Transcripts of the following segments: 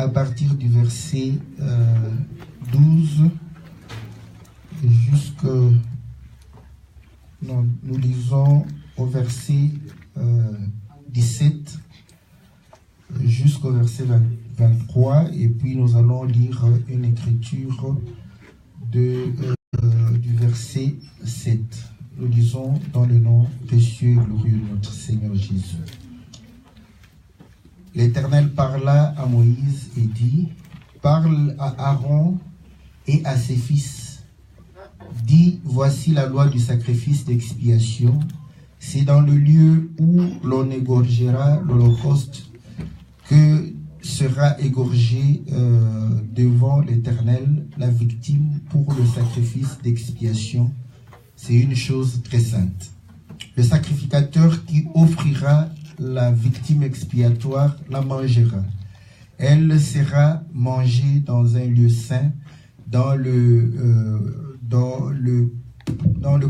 à partir du verset 12 jusque... Non, nous lisons au verset 17 jusqu'au verset 23 et puis nous allons lire une écriture du verset 7. Nous lisons dans le nom précieux et glorieux de notre Seigneur Jésus. L'Éternel parla à Moïse et dit, parle à Aaron et à ses fils. Dis, voici la loi du sacrifice d'expiation. C'est dans le lieu où l'on égorgera l'holocauste que sera égorgée devant l'Éternel la victime pour le sacrifice d'expiation. C'est une chose très sainte. Le sacrificateur qui offrira la victime expiatoire la mangera. Elle sera mangée dans un lieu saint, dans le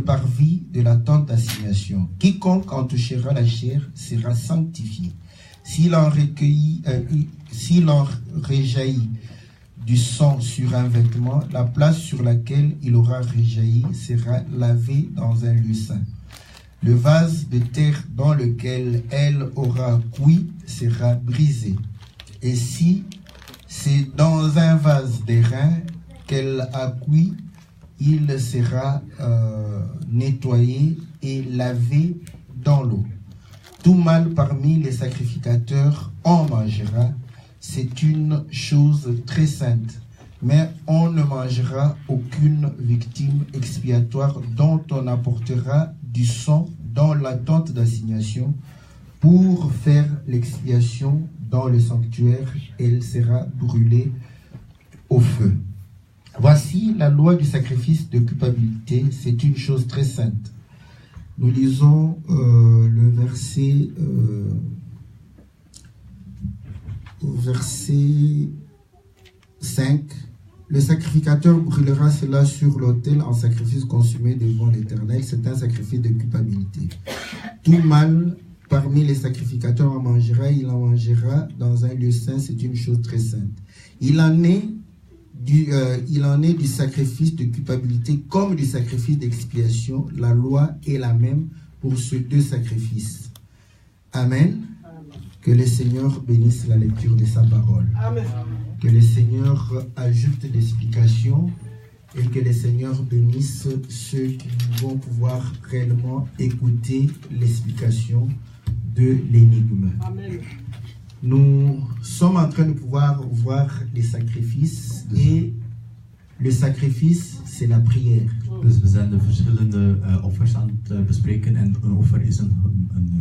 parvis de la tente d'assignation. Quiconque en touchera la chair sera sanctifié. S'il en réjaillit du sang sur un vêtement, la place sur laquelle il aura réjailli sera lavée dans un lieu saint. Le vase de terre dans lequel elle aura cuit sera brisé. Et si c'est dans un vase d'airain qu'elle a cuit, il sera nettoyé et lavé dans l'eau. Tout mâle parmi les sacrificateurs en mangera. C'est une chose très sainte. Mais on ne mangera aucune victime expiatoire dont on apportera du sang dans la tente d'assignation pour faire l'expiation dans le sanctuaire. Elle sera brûlée au feu. Voici la loi du sacrifice de culpabilité. C'est une chose très sainte. Nous lisons le verset 5. Le sacrificateur brûlera cela sur l'autel en sacrifice consumé devant l'Éternel. C'est un sacrifice de culpabilité. Tout mâle parmi les sacrificateurs en mangera. Il en mangera dans un lieu saint. C'est une chose très sainte. Il en est du sacrifice de culpabilité comme du sacrifice d'expiation. La loi est la même pour ces deux sacrifices. Amen. Que le Seigneur bénisse la lecture de sa parole. Amen. Que le Seigneur ajoute l'explication et que le Seigneur bénisse ceux qui vont pouvoir réellement écouter l'explication de l'énigme. Amen. Nous sommes en train de pouvoir voir les sacrifices et le sacrifice, c'est la prière. Dus we zijn de verschillende offers aan het bespreken en een offer is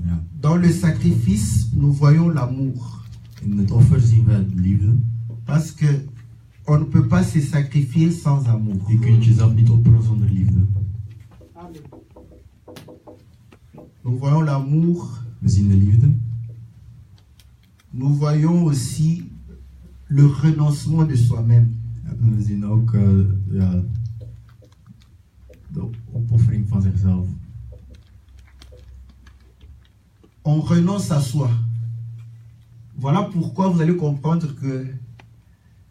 ja. Dans le sacrifice, nous voyons l'amour. In het offer zien we de liefde. Parce que on ne peut pas se sacrifier sans amour. Je kunt jezelf niet offeren zonder liefde. Amen. Nous voyons l'amour. We zien de liefde. Nous voyons aussi le renoncement de soi-même. En we zien ook ja, de opoffering van zichzelf. On renonce à soi. Voilà pourquoi vous allez comprendre que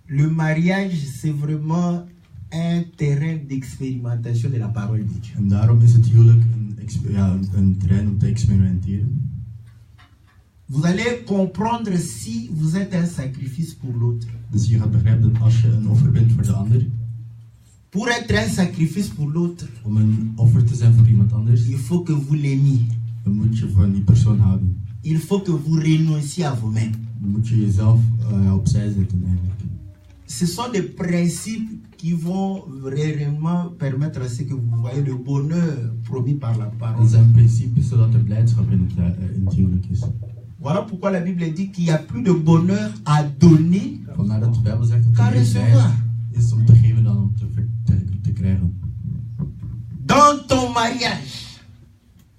le mariage, c'est vraiment un terrain d'expérimentation de la parole de Dieu. En daarom is het huwelijk een terrein om te experimenteren. Vous allez comprendre si vous êtes un sacrifice pour l'autre. Dus je gaat begrijpen dat als je een offer bent voor de ander, Pour être un sacrifice pour l'autre, om een offer te zijn voor iemand anders, il faut que vous l'aimiez. dan moet je van die persoon houden. Il faut que vous renonciez à vous-même. Dan moet je jezelf opzij zetten eigenlijk. Ce sont des principes qui vont réellement permettre à ce que vous voyez le bonheur promis par la parole. Dat zijn principes zodat er blijdschap in het huwelijk is. Voilà pourquoi la Bible dit qu'il n'y a plus de bonheur à donner Vandaar dat de Bijbel zegt dat qu'à er meer recevoir. is om te geven dan om te krijgen. Dans ton mariage,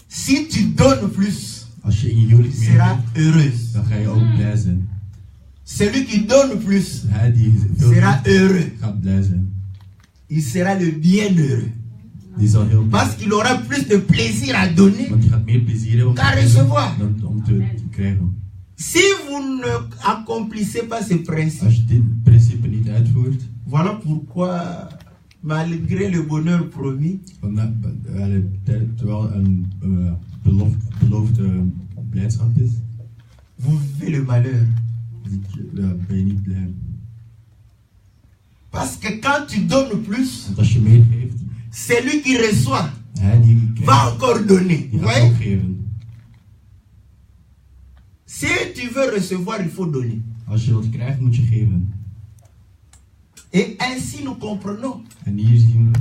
si tu donnes plus, Als je in je huwelijk tu meer seras geeft, heureuse. dan ga je ook blij zijn. Celui qui donne plus Hij die veel sera geeft, heureux. gaat blij zijn. Il sera le bienheureux. Die zal heel blij Parce zijn. qu'il aura plus de plaisir à donner Want je gaat meer plezier hebben om qu'à te recevoir. geven dan om te krijgen. Si vous ne accomplissez pas ce principe, Als je dit principe niet uitvoert, voilà pourquoi, malgré le bonheur promis, terwijl een beloofde blijdschap is, vous vivez le malheur. ben je niet blij. Parce que quand tu donnes plus, Want als je meer geeft, celui qui reçoit hij die va krijgt, encore donner. die Vous gaat voyez? ook geven. Si tu veux recevoir, il faut donner. Als je wilt krijgen, moet je geven. Et ainsi nous comprenons En hier zien we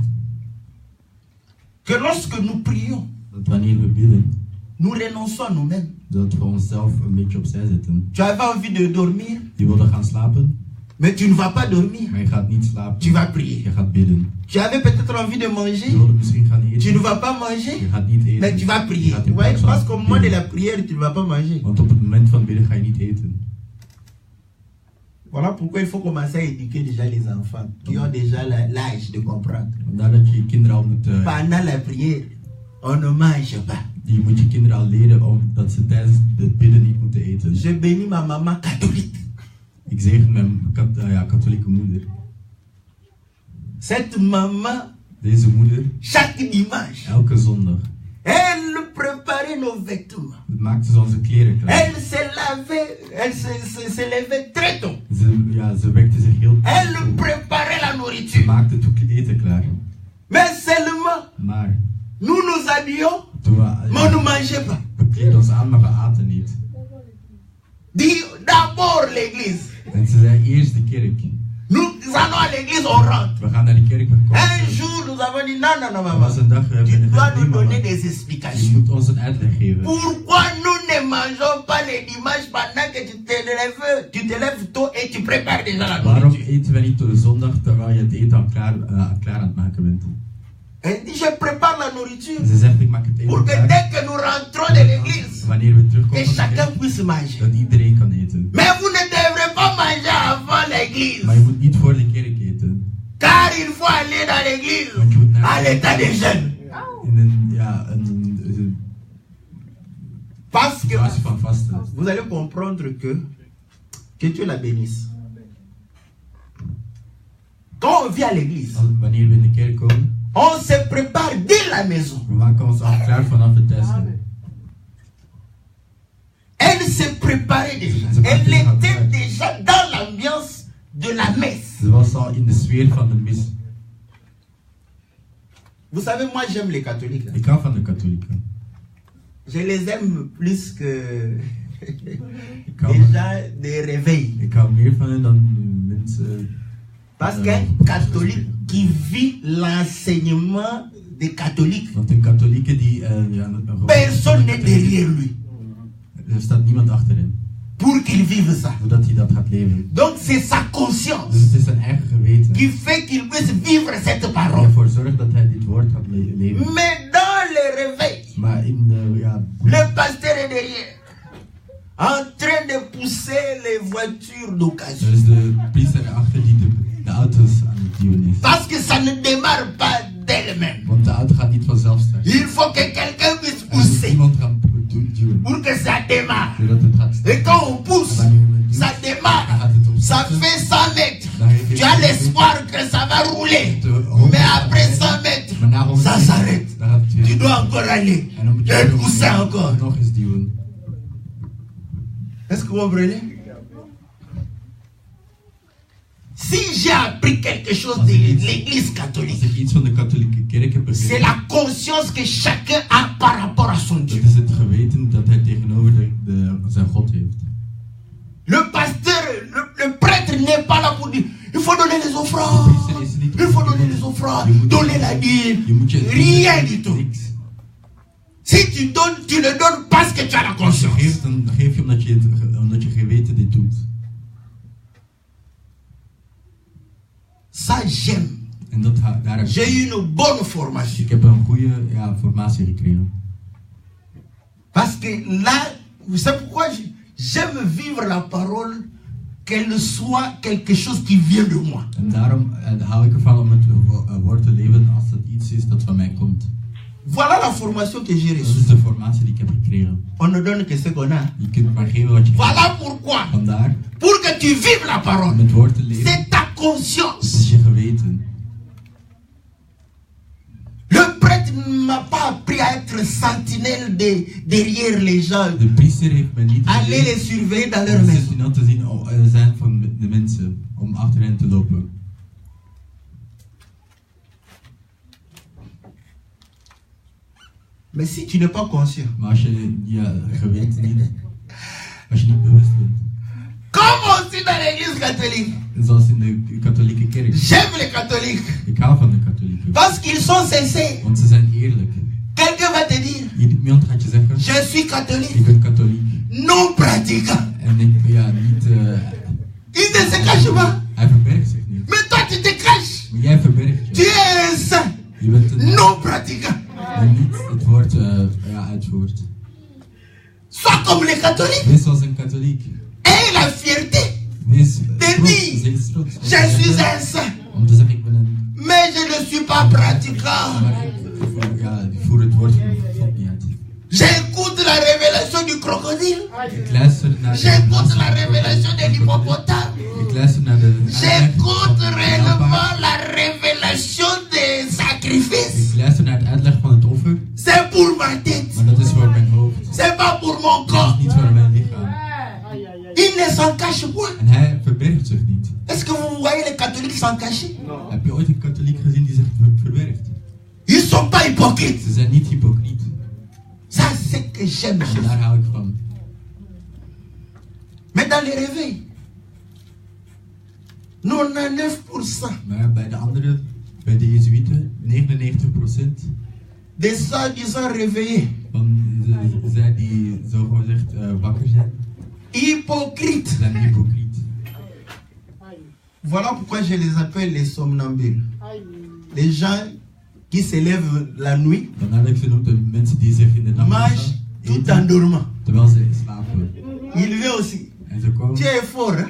que lorsque nous prions, dat wanneer we bidden, nous renonçons à nous-mêmes. dat we onszelf een beetje opzij zetten. Tu avais envie de dormir, Je wilde gaan slapen, mais tu ne vas pas dormir. maar je gaat niet slapen. Tu vas prier. Je gaat bidden. Tu avais peut-être envie de Je manger, wilde misschien gaan eten. tu ne vas pas Je manger, gaat niet eten. mais tu vas Je prier. gaat Vous in voyez? plaats van Parce qu'au moment de bidden. la prière, tu ne vas pas manger. Want op het moment van bidden ga je niet eten. Voilà pourquoi il faut commencer à éduquer déjà les enfants qui ont déjà l'âge de comprendre. Vandaar dat je je kinderen al moet... Pendant la prière, on ne mange pas. Je moet je kinderen al leren dat ze tijdens het bidden niet moeten eten. Je bénis ma maman catholique. Ik zegen mijn katholieke moeder. Cette maman, Deze moeder, chaque dimanche, elke zondag, elle préparait nos vêtements. maakte ze onze kleren klaar. Elle se lavait, elle se levait très tôt. Ze wekte zich heel Elle vroeg. préparait la Ze nourriture. maakte het eten klaar. Mais seulement, Maar nous nous habillions, toen mais on ne mangeait pas. we kleden ons aan, maar we aten niet. Dis d'abord l'église. En ze zei eerst de kerk. Nous allons à l'église, on rentre. We gaan naar de kerk, we Un komen. jour, nous avons dit non, non, non, Er maman. was een dag, we Tu hebben dois gezegd, nee nous donner mama, des je explications. moet ons een uitleg geven. Pourquoi nous ne mangeons pas les dimanches pendant que tu te lèves tôt et tu prépares déjà la Waarom nourriture? eten we niet op de zondag terwijl je het eten al klaar aan het maken bent? Elle dit, je prépare la nourriture En ze zegt, ik maak het eten pour que klaar. dès que nous rentrons de l'église, Wanneer we que terugkomen van de chacun kerk, puisse manger. dat iedereen kan eten. Mais vous ne devrez pas manger avant l'église. Maar je moet niet voor de kerk eten. Car il faut aller dans l'église Want je moet naar à l'état de jeûne. in een Parce que situatie van vasten. vous allez comprendre que Dieu la bénisse. Quand on vient à l'église, Wanneer we in de kerk komen, on se prépare dès la maison. we maken ons al klaar vanaf het thuisgaan. Elle se préparait déjà. Elle était déjà dans l'ambiance de la messe. Ze was al in de sfeer van de mis. Vous savez, moi j'aime les catholiques. Ik hou van de katholieken. Je les aime plus que Ik hou, déjà des réveils. ik hou meer van hen dan mensen. Parce qu'un catholique qui vit l'enseignement des catholiques, Want een katholieke die een personne n'est derrière lui er staat niemand achter hem. pour qu'il vive ça. Zodat hij dat gaat leven. Donc c'est sa Dus conscience het is zijn eigen geweten. qui fait qu'il puisse vivre cette Die parole. ervoor zorgt dat hij dit woord gaat leven. Mais dans les réveils, Maar in de, le pasteur est derrière, en train de pousser les voitures d'occasion. er is de priester erachter die de auto's aan het duwen is. Parce que ça ne démarre pas d'elle-même. Want de auto gaat niet vanzelf starten. Il faut que quelqu'un puisse Er moet pousser iemand gaan duwen. pour que ça démarre. Zodat het gaat Et starten. quand on pousse, ça Dan démarre. gaat het Ça opstarten. fait 100 mètres. Tu as l'espoir que ça va rouler. Mais après 100 mètres, Maar na 100 ça meter, s'arrête. dan gaat het weer. Tu dois encore aller. En dan moet je Et nog pousser encore. nog eens duwen. Est-ce que vous comprenez? Si j'ai appris quelque chose de l'église Als catholique, ik iets van de katholieke kerk heb c'est begrepen, la conscience que chacun a par rapport à son Dieu. dat is het geweten dat hij tegenover zijn God heeft. Le pasteur, le prêtre n'est pas là pour dire il faut donner les offrandes, il faut donner les offrandes, donner la dîme, rien du tout. Niks. Si tu donnes, tu le donnes parce que tu as la Als je conscience. geeft, dan geef je omdat je geweten dit doet. Ça, j'aime. En daar heb J'ai eu une bonne formation. ik heb een goede formatie gekregen. Parce que là, vous savez pourquoi j'aime vivre la parole, qu'elle soit quelque chose qui vient de moi. En daarom hou ik ervan om het woord te leven als het iets is dat van mij komt. Voilà la formation que j'ai Dat reçue. is de formatie die ik heb gekregen. On ne donne que ce qu'on a. Je kunt maar geven wat je Voilà hebt. pourquoi. Vandaar, Pour que tu vives la om parole. het woord te leven, C'est ta dat conscience. is je geweten. Le prêtre ne m'a pas appris à être sentinelle derrière les gens. De priester heeft mij niet Aller geleerd les surveiller dans leur om maison. sentinel te zien zijn van de mensen, om achter hen te lopen. Mais si tu n'es pas conscient, Maar als je je geweten niet, als je niet bewust bent, comme aussi dans l'église catholique, zoals in de katholieke kerk. j'aime les catholiques Ik hou van de katholieken, parce qu'ils sont sincères. want ze zijn eerlijk. Quelqu'un va te dire, Iemand gaat je zeggen, je suis catholique, ik ben katholiek. non pratiquant. En ik, ja, niet, Il ne se cache pas. hij verbergt zich niet. Mais toi, tu te caches. Maar jij verbergt Tu je. es un saint, Je bent een, non pratiquant. en niet het woord ja, uitvoert. Sois comme les catholiques. Wees als een katholiek. Aie la fierté. Wees Dit. Wees trots. Je suis un saint. Om te zeggen, ik ben een... Mais je ne suis pas pratiquant. Maar ik voer het woord van God niet uit. J'écoute la révélation du crocodile. Ik luister naar J'écoute la révélation de l'hippopotame. Ik luister naar de... J'écoute réellement la révélation des sacrifices. Ik luister naar het uitleg van het offer. C'est pour ma tête. Maar dat is voor mijn hoofd. C'est pas pour mon Dat corps. is niet voor mijn lichaam. Il ne s'en cache point. En hij verbergt zich niet. Est-ce que vous voyez les catholiques s'en cacher? Heb je ooit een katholiek gezien die zich verbergt? Ils sont pas hypocrites. Ze zijn niet hypocriet. Ça, c'est que j'aime chez En vous. daar hou ik van. Mais dans les réveils, 99% Maar bij de anderen, bij de Jezuïeten, 99% des soi-disant réveillés, van zij die zogezegd wakker zijn, hypocrites. zijn hypocriet. Voilà pourquoi je les appelle les somnambules. Les gens qui se lèvent la nuit, Vandaar dat ik ze noem de mensen die zich in de nacht mangent tout eten, en dormant. terwijl ze slapen. Il veut aussi. En ze komen, Tu es fort, hein?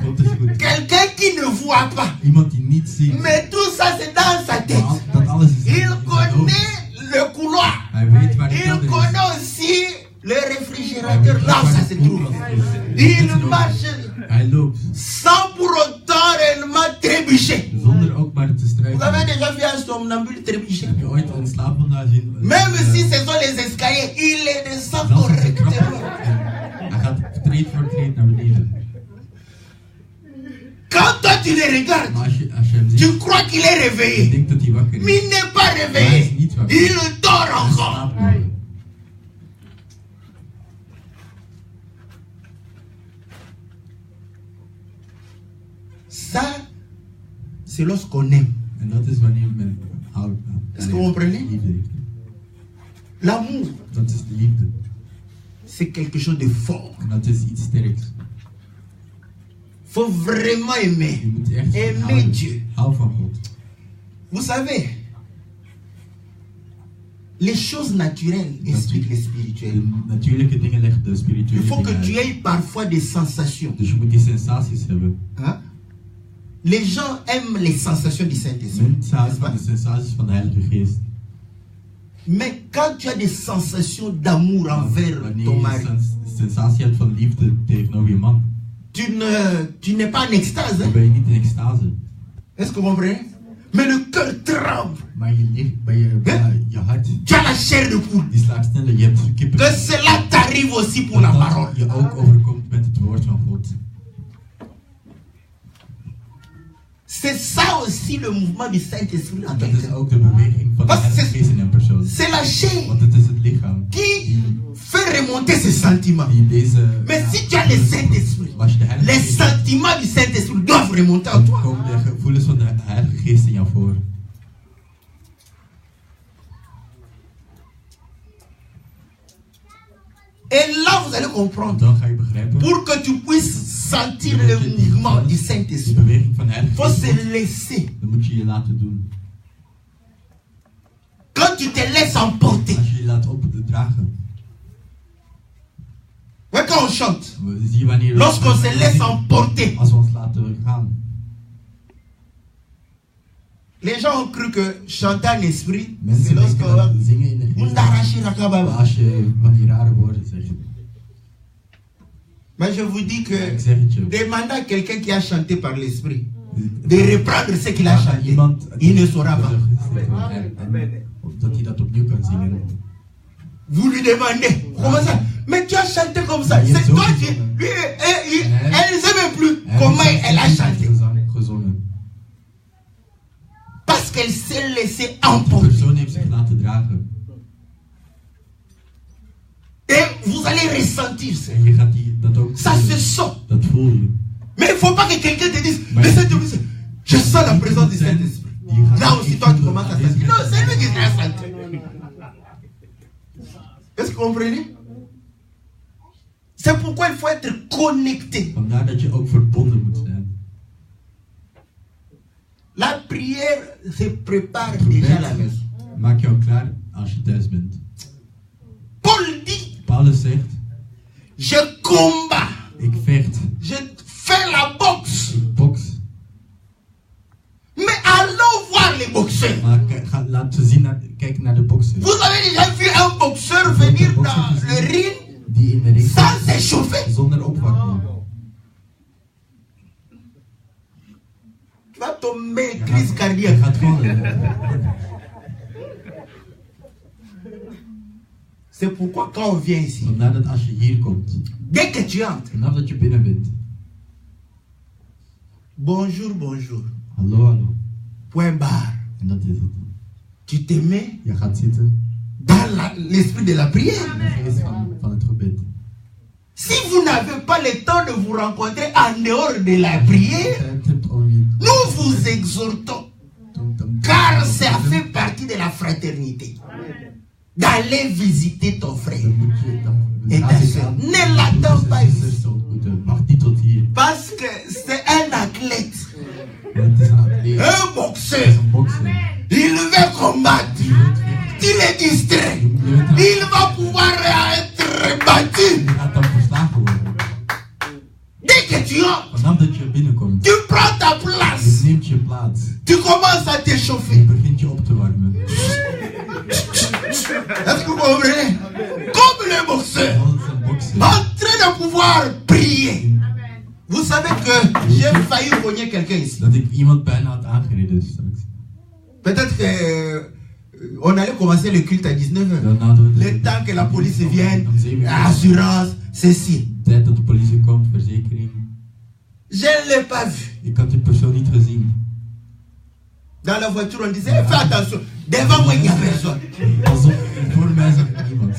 God is goed. Quelqu'un qui ne voit pas. Iemand die niet ziet, Mais tout ça, c'est dans sa tête. dat alles is in Il zijn hoofd. connaît le couloir. Hij weet waar de Il kelder is. connaît aussi le Hij réfrigérateur. weet Là où waar ça de se trouve. koelkast is. Il marche Hij loopt, sans pour autant réellement trébucher. zonder ook maar te Vous avez struikelen. déjà vu un somnambule trébucher? Heb je ooit een slaapwandelaar zien? Même si ce sont les escaliers, il les descend Zelfs als hij trappen correctement. en hij gaat treed voor treed naar beneden. Quand toi tu les regardes, Maar als je hem ziet, tu crois qu'il est je réveillé. denkt dat hij wakker Mais is. il n'est pas Maar hij is réveillé. niet wakker. Il dort Hij encore. slaapt nog. Ça, c'est lorsqu'on aime. En dat is wanneer men houdt. Est-ce que vous comprenez? Liefde heeft. L'amour, Dat is de liefde. c'est quelque chose de fort. En dat is iets sterks. Faut vraiment aimer. Je moet echt Aimer houden. Dieu. Hou van God. Vous savez, les choses naturelles expliquent les spirituelles. De natuurlijke dingen leggen de Il spirituele faut que dingen tu uit. aies parfois des sensations. Dus je moet die sensaties hebben. Hein? Les gens aiment les sensations du Saint-Esprit. Mensen houden n'est-ce pas? van de sensaties van de Heilige Geest. Mais quand tu as des sensations d'amour envers Wanneer ton je mari, sensatie hebt van liefde tegenover je man, tu n'es pas en extase. dan Hein? ben je niet in extase. Est-ce que vous comprenez? Mais le cœur tremble. Maar je licht, je hart, Tu as la chair de poule. die slaat sneller. Je hebt kippen. Que cela t'arrive aussi pour la Dat parole. je ook overkomt met het woord van God. C'est ça aussi le mouvement du Saint-Esprit en Dat is quelqu'un. ook de beweging van de Wat Heilige is- Geest in een persoon. C'est la chair Want het is het lichaam qui fait remonter ses sentiments. die deze... Mais si tu as le Saint-Esprit, Als je de Heilige les Geest sentiments du Saint-Esprit doivent remonter en dan toi. komen de gevoelens van de Heilige Geest in jou voor. Et là, vous allez comprendre. Dan ga je begrijpen. Pour que tu puisses sentir le mouvement du Die Saint-Esprit, beweging van de il Heilige faut Geest. se laisser. Dan moet je je laten doen. Quand tu te laisses emporter, Als je je laat opdragen. ouais, quand on chante, Zie je wanneer... lorsqu'on se laisse emporter, Als we ons laten gaan. Les gens ont cru que chanter en esprit, c'est Mensen lorsque denken dat zingen in de on geest, arrache la kababa. als je van die rare woorden zegt. Mais je vous dis que Ik zeg het je. demandez à quelqu'un qui a chanté par l'esprit de reprendre ce qu'il a Vraag aan chanté. iemand Il ne saura pas. Dat hij dat opnieuw kan zingen. Vous lui demandez, comment ça? Mais tu as chanté comme ça. Il y a C'est toi d'autres qui. qui sont- Lui, elle ne sait même plus comment elle a chanté. Gezongen. Parce qu'elle s'est laissée De emporter. persoon heeft zich laten dragen. Et vous allez ressentir ça. En je gaat dat ook Ça se voelen. sent. Dat voel je. Mais il ne faut pas que quelqu'un te dise, Mais- mais Saint-Esprit, je sens la présence du Saint-Esprit. Là aussi, toi, tu commences à sentir. Non, c'est lui qui t'a senti. Est-ce que vous comprenez? C'est pourquoi il faut être connecté. Vandaar dat je ook verbonden moet zijn. La prière se prépare déjà à la maison. Maak je al klaar als je thuis bent. Paul dit, Paulus zegt, je combats, ik vecht, je fais la boxe. ik boks. Mais allons voir les boxeurs. Maar laten zien, kijken naar de boxers. Vous avez déjà vu un boxeur venir dans le ring Die in de ring sans s'échauffer? zonder opwarming. Tu vas tomber Je crise gaat cardiaque. vallen. C'est pourquoi quand on vient ici, Vandaar dat als je hier komt, dès que tu entres, vanaf dat je binnen bent. bonjour, bonjour, Hallo, hallo. point barre. En dat is het. Tu te mets Je gaat zitten dans l'esprit de la prière. in de geest van het gebed. Si vous n'avez pas le temps de vous rencontrer en dehors de la prière, Tijd hebt om je nous vous exhortons, car ça fait partie de la fraternité, d'aller visiter ton frère. Dan moet je Et raad ta ik soeur. aan Ne l'attends pas ici. zusters te ontmoeten. Wacht niet tot hier. Parce que c'est un athlète, Want het is een atleet. un Het is boxeur. een bokser. Il veut combattre. Je wilt vechten. Tu le distrait. Je wilt hem- Il va pouvoir être battu. Je gaat dan verslagen worden. Dès que tu entres, Vanaf dat je binnenkomt, tu prends ta je place. neemt je plaats. Tu commences à Je t'échauffer. begint je op te warmen. Est-ce que vous comprenez? Comme le boxeur, Dat is een bokser. en train de pouvoir prier. Vous savez que j'ai failli cogner quelqu'un ici. Dat ik iemand bijna had aangereden straks. Peut-être que on allait commencer le culte à 19h. Dan hadden we Le temps que la police om vienne, 7 uur. assurance, ceci. De tijd dat de politie komt, verzekering. Je ne l'ai pas vu. Ik had die persoon niet gezien. Dans la voiture, on disait, fais attention. Devant moi, il n'y a personne. Alsof voor mij zag ik niemand.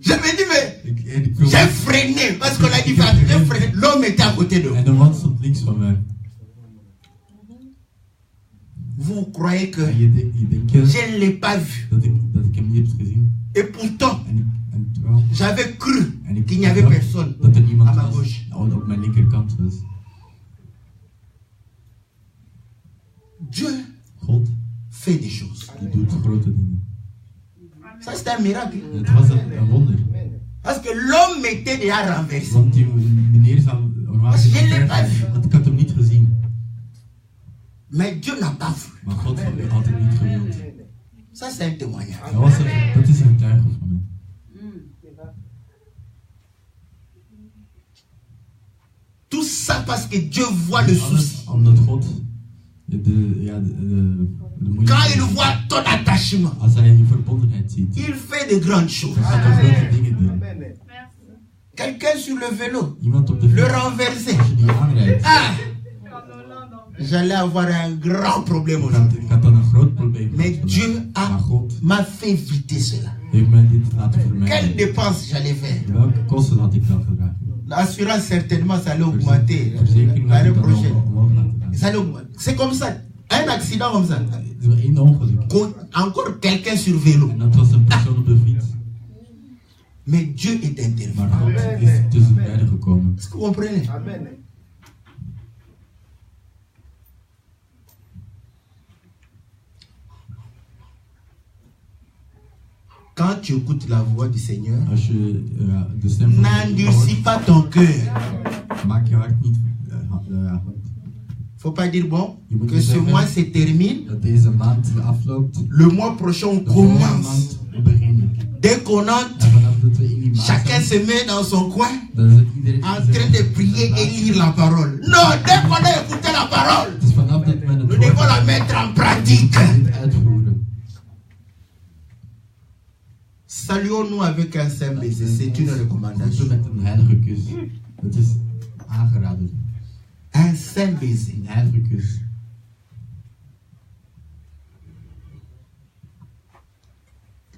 Je me dis, mais Ik vroeg- j'ai freiné parce qu'on a dit, j'ai freiné. L'homme était à côté de En moi. de man stond links van mij. Vous croyez que En je denkt je je ne l'ai pas vu. dat ik hem niet heb gezien. Et pourtant, En terwijl... j'avais cru En ik qu'il n'y avait dacht personne dat er à niemand ma was. gauche. Op mijn linkerkant was. Dieu God, fait des choses. die doet grote dingen. Ça, c'est un miracle. Het was een wonder. Parce que l'homme était déjà renversé. Want die meneer zou normaal Als je gezien niet ver- hebt. want ik had hem niet gezien. Mais Dieu n'a pas voulu. Maar God had het niet gewild. Ça, c'est un témoignage. Dat is een getuige van hem. Tout ça parce que Dieu voit le souci. Alles omdat God de moeite Quand il heeft. voit ton attachement, Als hij je verbondenheid ziet, il fait de grandes choses. dan gaat hij grote dingen doen. Quelqu'un sur le vélo, Iemand op de le fiets, renverser. als je die aanrijdt, Ah, j'allais avoir un grand problème aujourd'hui. ik had dan een groot probleem. Mais gehad. Dieu Maar God m'a fait éviter cela. heeft mij dit laten Quelle vermijden. dépense j'allais faire? Welke kosten had ik dan gedragen? L'assurance, certainement, ça allait augmenter Verzekering had l'année ik dan prochaine. omhoog laten gaan. Ça allait augmenter. C'est comme ça. Un accident comme ça. Het is maar één ongeluk. Encore quelqu'un sur vélo. En dat was een persoon op de fiets. Mais Dieu est intervenu. Maar God is tussen beiden gekomen. Est-ce que vous comprenez? Quand tu écoutes la voix du Seigneur, Als je de stem van n'endurcis pas ton cœur. maak je hart niet hard. Faut pas dire bon, Je moet que niet ce zeggen mois se termine, dat deze maand afloopt. le mois prochain on De volgende commence. maand begin ik. Dès qu'on entre, En vanaf dat we in die maand chacun zijn, se met dans son coin dan is het iedereen en train de prier et lire la parole. Non, dès qu'on a écouté la parole, Het is vanaf dat men het nous devons la hoort, mettre en pratique. dit uitvoeren. Saluons-nous avec un saint baiser, c'est une Groeten recommandation. met een heilige kus. Het is aangeraden. Un saint baiser. Een heilige kus.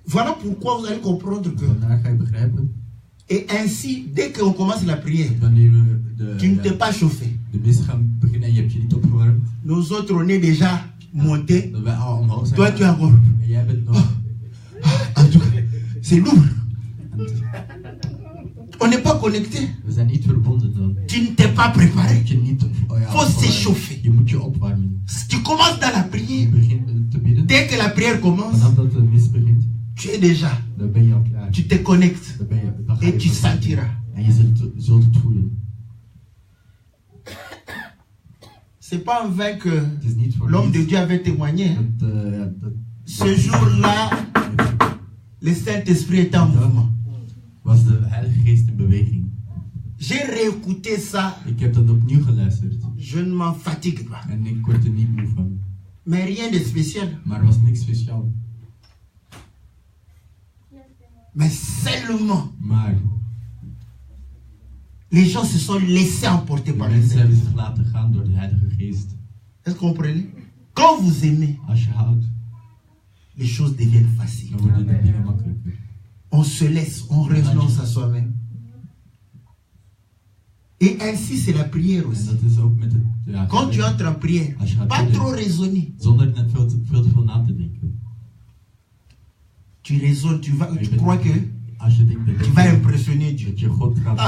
Voilà pourquoi vous allez comprendre que, Vandaag ga je begrijpen, et ainsi, dès qu'on commence la prière, wanneer we tu ne t'es pas chauffé. de mis gaan beginnen en je hebt je niet opgewarmd, Nous autres, on est déjà montés. dat wij al omhoog zijn. Toi, tu es encore. En jij bent nog. En tout cas, c'est lourd. En On n'est pas connecté. we zijn niet verbonden dan. Tu ne t'es pas préparé. Je niet Faut s'échauffer. Je moet je opwarmen. Tu commences dans la Je prière. begint te bidden. Dès que la prière commence, Vanaf dat de mis begint, tu es déjà. dan ben je al klaar. Tu te connectes. Dan ga Et je tu verbinden. sentiras. En je zult het voelen. C'est pas en vain que Het is niet voor l'homme de niets Dieu avait témoigné. dat Ce jour-là, le Saint-Esprit était en mouvement. was de Heilige Geest in beweging. J'ai réécouté ça. Ik heb dat opnieuw geluisterd. Je ne m'en fatigue pas. En ik word er niet moe van. Mais rien de spécial. Maar er was niks speciaal. Mais seulement, Maar les gens se sont laissés emporter de par le mensen Seigneur. hebben zich laten gaan door de Heilige Geest. Est-ce que vous comprenez? Quand vous aimez, Als je houdt, les choses deviennent faciles. dan worden de dingen makkelijker. On se laisse, on renonce à soi-même. Et ainsi, c'est la prière En aussi. dat is ook met het. Ja, Quand tu entres en prière, als je gaat pas bidden, trop raisonner. zonder net veel te veel na te denken. Tu raisonnes, tu crois que Als je denkt dat tu vas impressionner Dieu. dat je God gaat.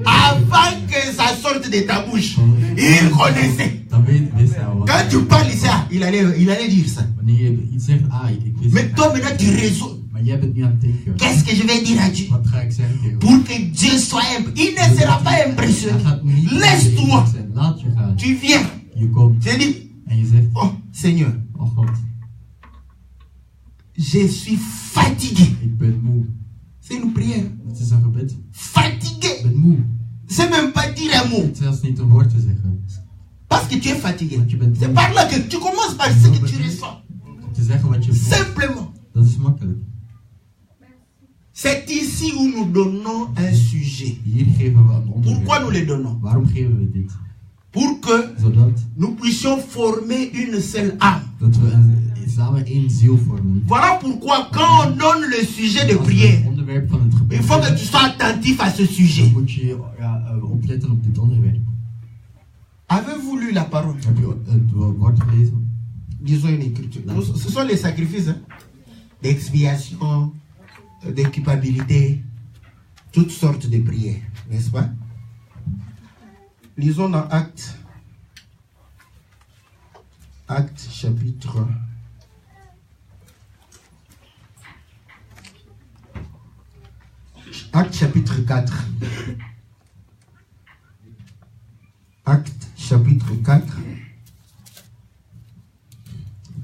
Avant que ça sorte de ta bouche, il connaissait. Dan wist hij al. Quand tu parles ici, il allait dire ça. Wanneer je iets zegt, ik wist Mais het. toi maintenant, tu raisonnes. Maar jij bent niet aan het denken. Qu'est-ce que je vais dire à Dieu? Wat ga ik zeggen tegen God? Pour que Dieu soit il ne sera pas Hij impressionné. gaat niet Laisse-toi. zijn. Laat je gaan. Tu viens. Je komt Je dis, en je zegt, oh Seigneur, oh God, je suis fatigué. ik ben moe. C'est une prière. Het is een gebed. Ik Fatigué. ben moe. C'est même pas dire un mot. Het is zelfs niet een woord te zeggen. Parce que tu es fatigué. Want je bent C'est moe. par là que tu commences par ce que tu ressens. Te zeggen wat je voelt, Simplement. dat is makkelijk. C'est ici où nous donnons un sujet. Hier geven we een onderwerp. Pourquoi nous le donnons? Waarom geven we dit? Pour que Zodat nous puissions former une seule âme. dat we samen één ziel vormen. Voilà pourquoi quand on donne le sujet de Als we prière, het onderwerp van het gebed il faut que hebben, tu sois attentif à ce dan sujet. moet je opletten op dit onderwerp. Avez-vous lu la parole? Heb je het woord gelezen? Disons une écriture. Ce sont les sacrifices hein, d'expiation, de culpabilité, toutes sortes de prières, n'est-ce pas? Lisons dans Actes chapitre 4. Actes chapitre 4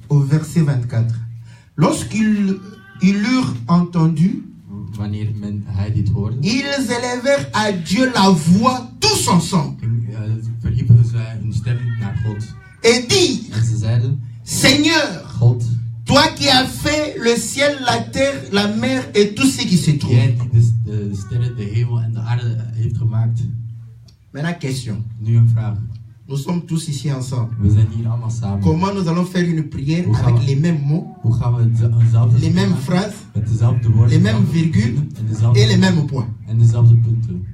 au verset 24. Lorsqu'ils eurent entendu, Wanneer hij dit hoorde, ils élevèrent à Dieu la voix tous ensemble verhieven zij hun stem naar God. et dirent, En ze zeiden, Seigneur, God, toi qui as fait le ciel, la terre, la mer et tout ce qui se trouve. jij die de sterren, de hemel en de aarde heeft gemaakt. Maintenant, question. Nu een vraag. Nous sommes tous ici ensemble. We zijn hier allemaal samen. Comment nous allons faire une prière Hoe gaan avec we- les mêmes mots, Hoe gaan we eenzelfde les mêmes maken? phrases Met dezelfde woorden, les mêmes dezelfde virgules zinnen en dezelfde- et les mêmes points? en dezelfde punten.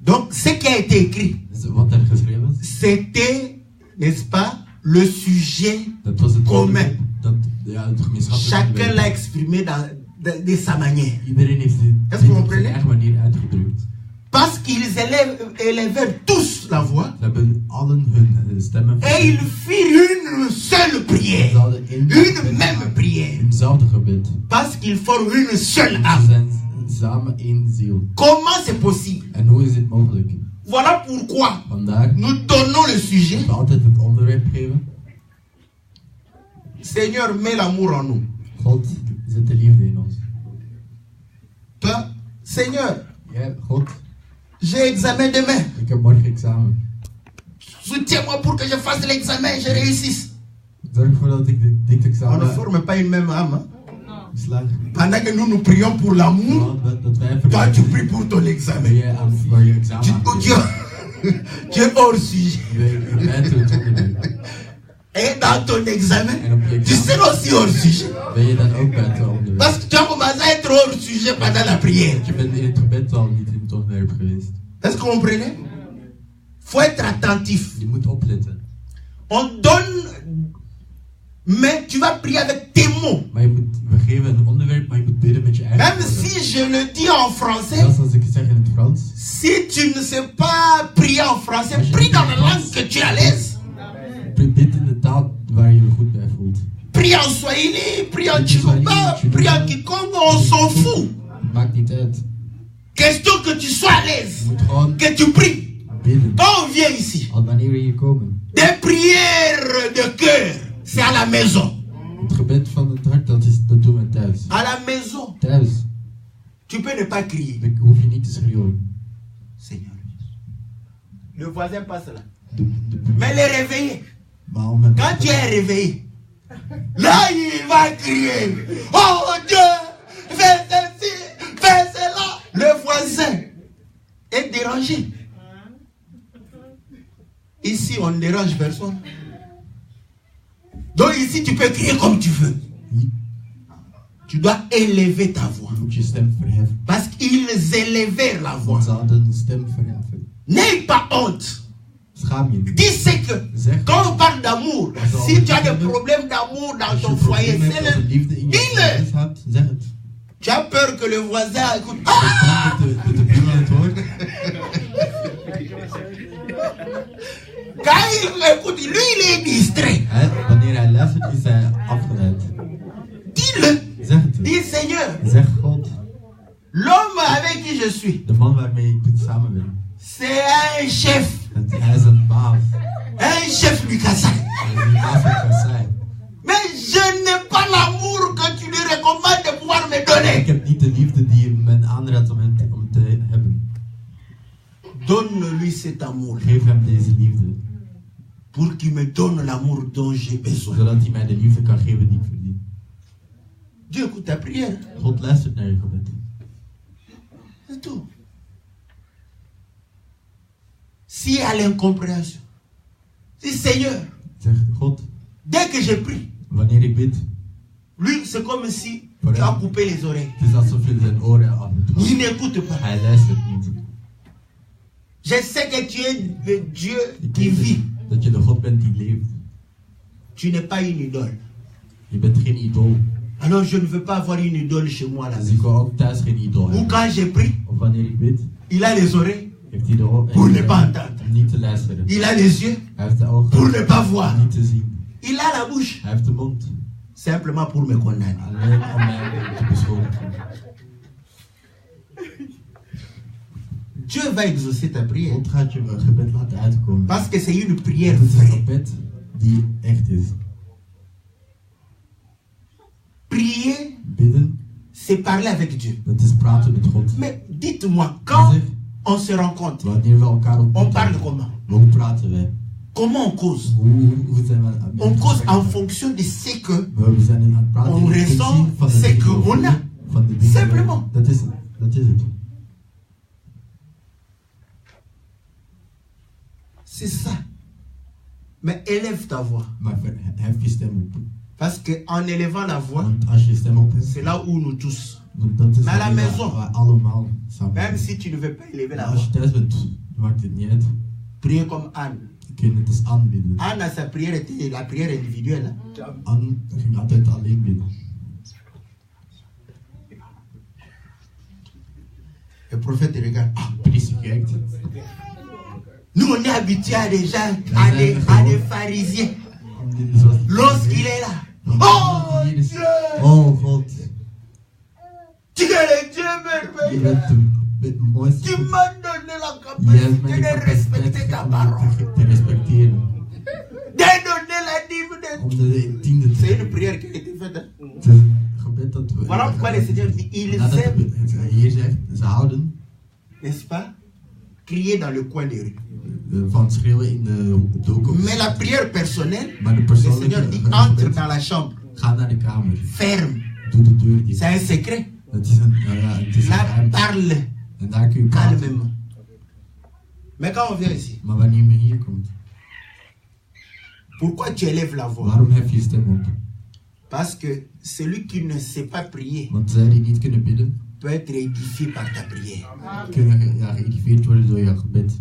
Donc, ce qui a été écrit, Dus wat er geschreven is, c'était, n'est-ce pas, le sujet dat was het commun. onderwerp, dat het gemeenschappelijke Chacun onderwerp. l'a exprimé de sa manière. Iedereen heeft dit Est-ce que vous op zijn comprenez? eigen manier uitgedrukt. Parce qu'ils élevèrent tous la voix Ze hebben allen hun stemmen et ils firent une seule Ze prière. hadden één Une gebed même gemaakt. prière. Eenzelfde gebed. Parce qu'ils forment une seule Ze âme. zijn samen één ziel. Comment c'est possible? En hoe is dit mogelijk? Voilà pourquoi Vandaar nous donnons le sujet. dat we altijd het onderwerp geven. Seigneur, mets l'amour en nous. God, zet de liefde in ons. Toi, Seigneur, Ja, God, j'ai examen demain. ik heb morgen examen. Soutiens-moi pour que je fasse l'examen et je réussisse. Zorg ervoor dat ik dit On ne examen forme pas une même âme. Hein? slaag. Pendant que nous prions pour l'amour, Dat wij toi tu vergelijken. pries pour ton Ben examen. jij aan voor je examen Tu, aan tu es hors sujet. Je bent het onderwerp. Et dans ton examen, En op je tu examen seras aussi hors sujet. ben je dan ook bij het onderwerp. Parce que tu as commencé à être hors sujet pendant la prière. Je bent in het gebed al niet in het onderwerp geweest. Est-ce que vous comprenez? Faut être attentif. Je moet opletten. On donne, mais tu vas prier avec tes mots. Maar we geven een onderwerp, maar je moet bidden met je eigen Même woorden. si je le dis en français, Zelfs als ik het zeg in het Frans. si tu ne sais pas prier en français, prie dans la langue que tu es à l'aise. Bid in de taal waar je je goed bij voelt. Prie en Swahili, prie en Chiluba, prie en Kikongo, on s'en fout. Maakt niet uit. Question que tu sois à Je l'aise, moet gewoon que tu pries. bidden. Quand on vient ici, Al wanneer we hier komen. des prières de cœur, c'est à la maison. Het gebed van het hart, dat doen we thuis. À la maison, Thuis tu peux ne pas crier. dan hoef je niet te schreeuwen. Seigneur, le voisin passe là. De Mais les réveiller. maar om hem Quand tu es réveillé, là il va crier. Oh Dieu, fais ceci, fais cela. Le voisin est dérangé. Ici, on ne dérange personne. Donc ici, tu peux crier comme tu veux. Tu dois élever ta voix. je moet je stem verheffen. Parce qu'ils élevèrent la voix. Want ze hadden een stem verheffen. N'aie pas honte. Schaam je niet. Dis c'est que quand on parle d'amour, si tu as des problèmes d'amour dans Als je ton een foyer, probleem hebt c'est of de le... liefde in je Dis-le. huis hebt, zeg het. Tu as peur que le voisin écoute. Dat de buurman het hoort. Quand il écoute, lui il est distrait. Wanneer hij luistert, is hij afgeleid. Dis-le. Zeg het. Dis Seigneur, Zeg God, l'homme avec qui je suis, de man waarmee ik samen ben. c'est un chef. Hij is een baas. Un chef du Kassai. Hij is een baas van Kassai. Mais je n'ai pas l'amour que tu lui recommandes de pouvoir me Ik donner. heb niet de liefde die je men aanraadt om te hebben. Donne-lui cet amour Geef hem deze liefde. pour qu'il me donne l'amour dont j'ai besoin. Zodat hij mij de liefde kan geven die ik verdien. Dieu écoute ta prière. God luistert naar je gebed. C'est tout. S'il y a l'incompréhension, dis Seigneur, Zeg God, dès que je prie, wanneer ik bid, lui c'est comme si tu as coupé les oreilles. het is alsof je zijn oren af en toe. Il n'écoute pas. Hij luistert niet. Je sais que tu es le Dieu Ik qui weet vit. dat je de God bent die leeft. Tu n'es pas une idole. Je bent geen idool. Alors je ne veux pas avoir une idole chez moi là. Dus ik wil ook thuis geen idool Ou hebben. quand je prie, Of wanneer ik bid, il a les oreilles heeft hij de oren pour ne pas entendre. om niet te luisteren. Il a les yeux Hij heeft de ogen pour ne pas voir. om niet te zien. Il a la bouche Hij heeft de mond simplement pour me condamner. alleen om mij te beschuldigen. Dieu va exaucer ta prière. God gaat je gebed laten uitkomen. Parce que c'est une prière Het is een vraie. gebed die echt is. Prier, Bidden, c'est parler avec Dieu. dat is praten met God. Mais dites-moi, quand Zeg, on se rencontre, wanneer we elkaar on ontmoeten, parle comment? hoe praten wij? Comment on cause? Hoe zijn we aan On het cause gesprek? en fonction de ce que We zijn aan het praten on in ressent functie van de ce dingen die we qu'on a. voelen, van de dingen. Simplement. Dat is het. Dat is het. c'est ça. Mais élève ta voix. Maar hef je stem op. Parce qu'en élevant la voix, Want als je stem op c'est là où nous tous. dat is Maar à la wanneer maison. we allemaal samen. Même si tu ne veux pas élever la Als voix, je thuis bent, maakt het niet uit. priez comme Anne. Kun je het eens aanbidden. Anne, sa prière était la prière individuelle. Hein? Anne ging altijd alleen bidden. Le prophète regarde. Ah, Priester kijkt. nous, on est habitués à des gens, à des pharisiens. Lorsqu'il est là. Oh Dieu! Oh God. Tu es le Dieu Je merveilleux. bent de mooiste. Tu m'as donné donné la Je hebt capacité mij de de respecter capaciteit ta gegeven parole. om te respecteren. De donner la dîme de... Om de tiende C'est te une prière qui a été faite. Hein? Het is een gebed dat we... Voilà pourquoi le Seigneur dit, ils Nadat aiment, het hier zegt, ze houden n'est-ce pas, crier dans le coin des rues. van schreeuwen in de hoeken. Mais la prière personnelle, Maar de le persoonlijke Seigneur dit, entre gebed, dans la chambre, ga naar de kamer. ferme. Doe de deur dicht. C'est un secret. Het is een Là, geheim. parle En daar kun je praten. calmement. Mais quand on vient ici, Maar wanneer men hier komt, pourquoi tu élèves la voix? waarom hef je je stem op? Parce que celui qui ne sait pas prier Want zij die niet kunnen bidden, peut être édifié par ta prière. kunnen geïndiveerd worden door jouw gebed.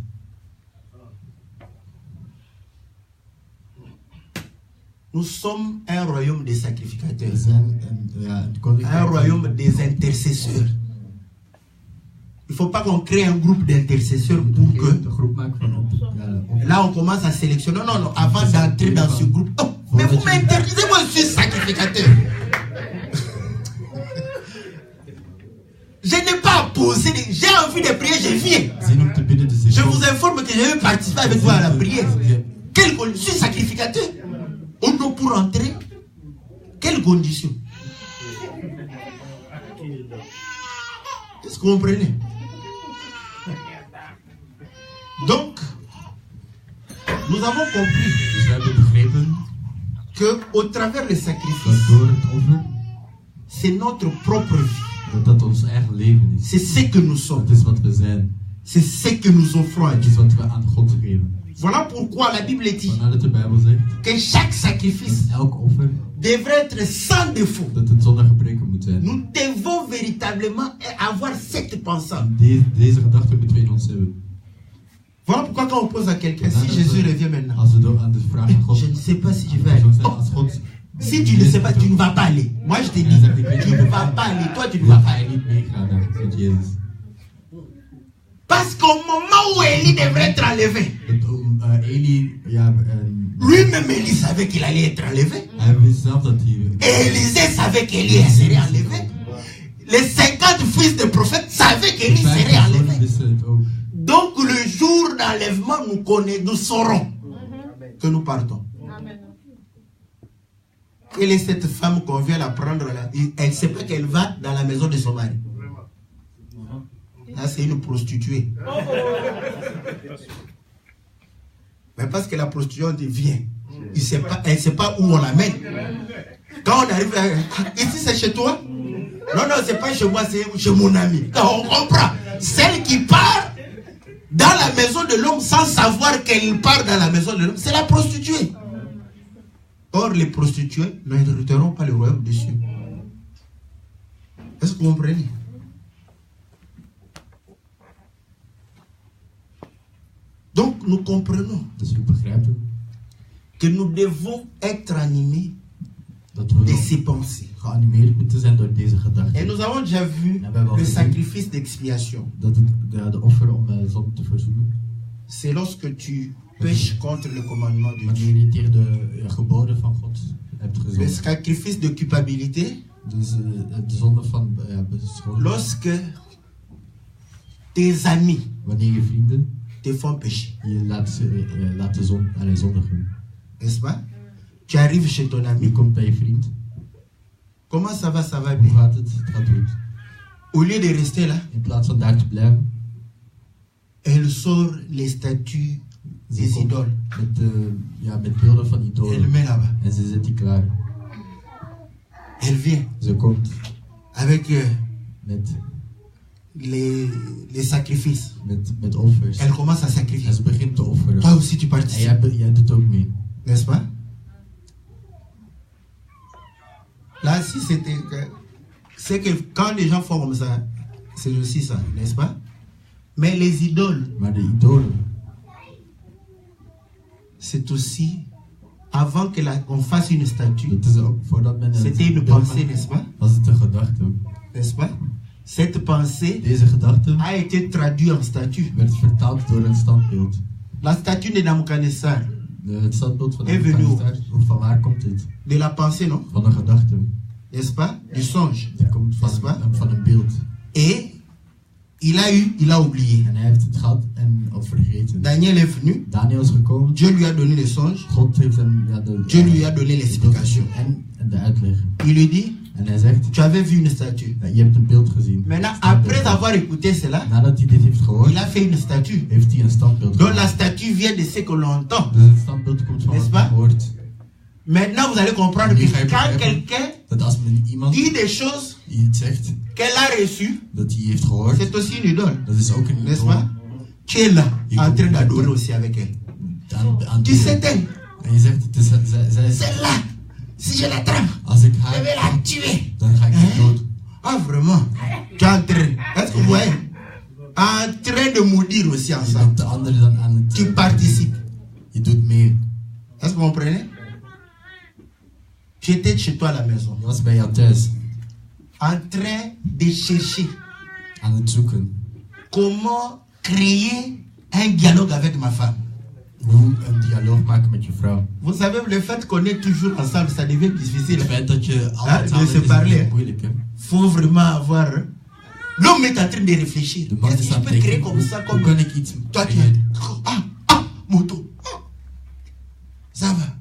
Nous sommes un royaume des We sacrificateurs, zijn een un koninkrijk. royaume des intercesseurs. Il ne faut pas qu'on crée un groupe d'intercesseurs pour que De groep maken van op. là on commence à sélectionner. Non, non, avant d'entrer dans ce groupe. Oh, mais vous m'interdisez, moi je suis sacrificateur. Je n'ai pas posé, j'ai envie de prier, je viens. Zin om te bidden, dus ik Je kom. vous informe que je vais participer avec vous à la prière. Je suis sacrificateur. On doit pour entrer. Quelles conditions? Est-ce que vous comprenez? Donc, nous avons compris Dus we hebben begrepen que au travers le dat sacrifice, door het offer, c'est notre propre vie. dat ons eigen leven is. C'est ce que nous sommes. Dat is wat we zijn. C'est ce que nous offrons à Dat Dieu. is wat we aan God geven. Voilà pourquoi la Bible dit Vandaar dat de Bijbel zegt, que chaque sacrifice elk offer, devrait être sans défaut. dat het zonder gebreken moet zijn. Nous devons véritablement avoir cette pensée. En deze gedachte moeten we in ons hebben. Voilà pourquoi quand on pose à quelqu'un, si Jésus revient maintenant, Als we door aan de vraag van God, je ne sais pas si je vais de aller. persoon zijn, Oh, als God, si tu ne sais pas, tu ne vas pas aller. Moi je te dis, tu ne vas pas aller. Toi, tu ne vas dan pas ga je aller. niet meegaan met Jezus. Parce qu'au moment où Élie devrait être enlevé, Eli, lui-même Élie savait qu'il allait être enlevé. hij wist zelf dat hij... Et Élisée savait qu'Élie serait enlevé. Les 50 fils de prophètes savaient qu'Élie serait enlevé. wisten het ook. Donc le jour d'enlèvement, nous saurons que nous partons. Quelle est cette femme qu'on vient la prendre là? Elle ne sait pas qu'elle va dans la maison de son mari. Là, c'est une prostituée. Mais parce que la prostituée, on dit viens. Elle ne sait pas où on l'amène. Quand on arrive, ici c'est chez toi? Non, non, c'est pas chez moi, c'est chez mon ami. On comprend. Celle qui part dans la maison de l'homme sans savoir qu'elle part dans la maison de l'homme, c'est la prostituée. Or, les prostituées n'hériteront pas le royaume des cieux. Est-ce que vous comprenez? Donc, nous comprenons Dus we begrijpen que nous devons être animés dat we de nog ces pensées. geanimeerd moeten zijn door deze Et gedachten. nous avons déjà vu Ja, we hebben al le gezien sacrifice d'expiation. dat de offer om zonde te verzoenen, C'est lorsque tu pêches contre le commandement de wanneer Dieu. je tegen de geboden van God hebt Le gezondigd. sacrifice de culpabilité, Dus de zonde van beschuldiging. lorsque tes amis Wanneer je vrienden te font pécher. je laten zondigen. N'est-ce pas? Tu arrives chez ton Je ami. komt bij je vriend. Comment ça va? Ça va Hoe bien. gaat het? Het gaat goed. Au lieu de rester là, In plaats van daar te blijven, elle sort les statues ze des komt idoles. met beelden van Elle idolen. met là-bas. En ze zet die klaar. Elle vient Ze komt avec met les sacrifices. met offers. Elle commence à En sacrifier. ze begint te offeren. Toi aussi tu En participes. jij doet ook mee. N'est-ce pas? Là, si c'était... C'est que quand les gens font comme ça, c'est aussi ça, n'est-ce pas? Mais les idoles, Maar de idolen, c'est aussi... Avant qu'on fasse une statue, dat is ook voordat men c'était une pensée, n'est-ce pas? was het een gedachte. N'est-ce pas? Cette pensée Deze gedachte a été traduite en statue. werd vertaald door een standbeeld. La statue de Nabucodonosor, Het standbeeld van Even nu. van waar komt dit? de la pensée, non? Van een gedachte. N'est-ce pas? Du songe. Die komt N'est-ce pas? van een beeld. Et Il a oublié. En hij heeft het gehad en ook vergeten. Daniel est venu. Daniel is gekomen. Dieu lui a donné les songes. God heeft hem Dieu lui a donné l'explication. en de uitleg. Il lui dit, En hij zegt, tu avais vu une statue. je hebt een beeld gezien. Maintenant, après avoir écouté cela, Nadat hij dit heeft gehoord, il a fait une statue. heeft hij een standbeeld Donc la gemaakt. statue vient de ce que l'on entend. Dus het standbeeld komt van N'est-ce wat pas? je hoort. Maintenant, vous allez comprendre Nu que ga je quand begrijpen quelqu'un dat als men iemand dit des choses iets zegt, qu'elle a reçues, dat hij heeft gehoord, c'est aussi une idole. dat is ook een N'est-ce idool. pas? Tu es là, en train d'adorer aussi avec elle. Tu sais elle. En je zegt, zij is, Celle-là, si je l'attrape, als ik je vais haar la tuer. dan ga ik haar dood. Ah, vraiment? Tu es en train, est-ce que vous voyez? En train de maudire aussi Je ensemble. bent de andere dan aan het... Tu participes. Je doet mee. Est-ce que vous comprenez? Tu étais chez toi à la maison, Je was bij jou thuis en train de chercher aan het zoeken comment créer un dialogue avec ma femme. hoe een dialoog maken met je vrouw. Vous savez, le fait qu'on est toujours ensemble, ça devient difficile. Het feit dat je altijd de samen se bent, is parler. heel moeilijk. Hè? Faut vraiment avoir. L'homme est en train de réfléchir. De man Est-ce is que aan je het peux créer denken, comme ça, hoe comme kan ik iets toi tu creëren? moto. Ah, ça va.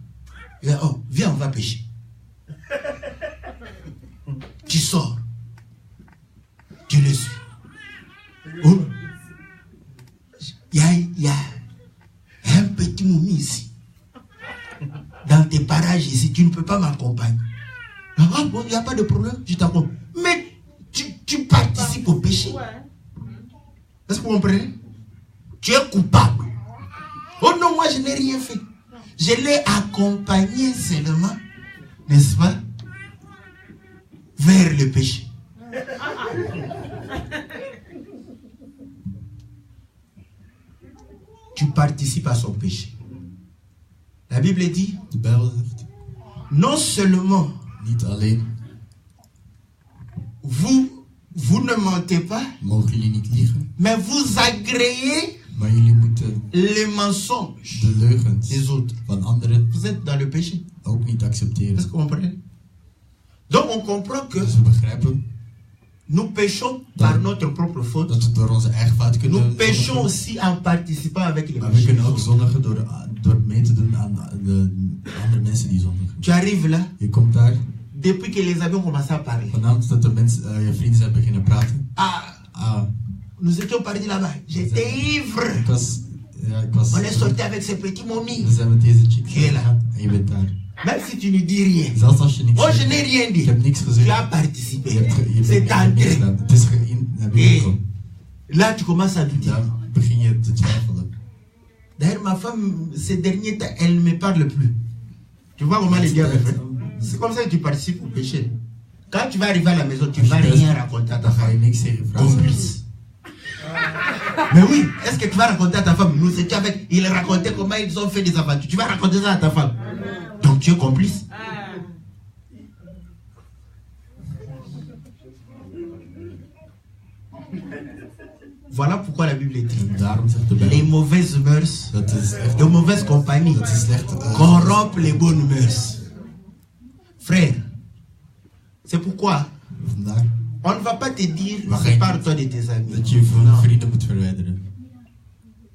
Oh, viens, on va pêcher. Tu sors. Tu le suis. Oh. Il y a un petit momie ici. Dans tes parages ici, tu ne peux pas m'accompagner. Ah bon, il n'y a pas de problème, je t'accompagne. Mais tu participes au péché. Est-ce que vous comprenez? Tu es coupable. Oh non, moi je n'ai rien fait. Je l'ai accompagné seulement, n'est-ce pas, vers le péché. Tu participes à son péché. La Bible dit, De Bijbel zegt, non seulement niet alleen vous ne mentez pas, mogen jullie niet liegen, mais vous agréez maar jullie moeten les mensonges de leugens des autres. van anderen Vous êtes dans le péché. ook niet accepteren. Est-ce que vous comprenez? Donc on comprend que Dus we begrijpen nous péchons par notre propre faute. dat we door onze eigen fout Nous kunnen péchons zondigen. aussi en participant avec les Maar we péchés. kunnen ook zondigen door mee te doen aan de andere mensen die zondigen. Tu arrives là, Je komt daar, depuis que les avions commencé à parler. vanavond dat de mensen, je vrienden zijn beginnen praten. Ah, nous étions partis là-bas. J'étais ivre. Ik was On est sorti avec ces petits momies. we zijn met deze chick Heel gegaan en je bent daar. Même si tu ne dis rien. Zelfs als je niks Oh, je zegt. n'ai rien Ik dit. heb niks Tu gezegd. as participé. Je bent C'est entré. meegedaan. Het is naar binnen Et gekomen. là, tu commences à douter. Dan begin je te twijfelen. D'ailleurs, ma femme, ces derniers temps, elle ne me parle plus. Tu vois comment les diables fait? C'est comme ça que tu participes au péché. Quand tu vas arriver à la maison, tu ne vas rien raconter à ta Dan ga je femme. niks tegen je vrouw zeggen. Complice. Mais oui, est-ce que tu vas raconter à ta femme? Nous étions avec, ils racontaient comment ils ont fait des aventures. Tu vas raconter ça à ta femme. Donc tu es complice. Voilà pourquoi la Bible dit, En daarom zegt de les Bijbel, mauvaises mœurs, dat is echt de mauvaises compagnies dat is slecht. corrompent les bonnes mœurs. Frère, c'est pourquoi Vandaag on ne va pas te dire Maar sépare-toi de tes amis. dat je je vrienden moet verwijderen.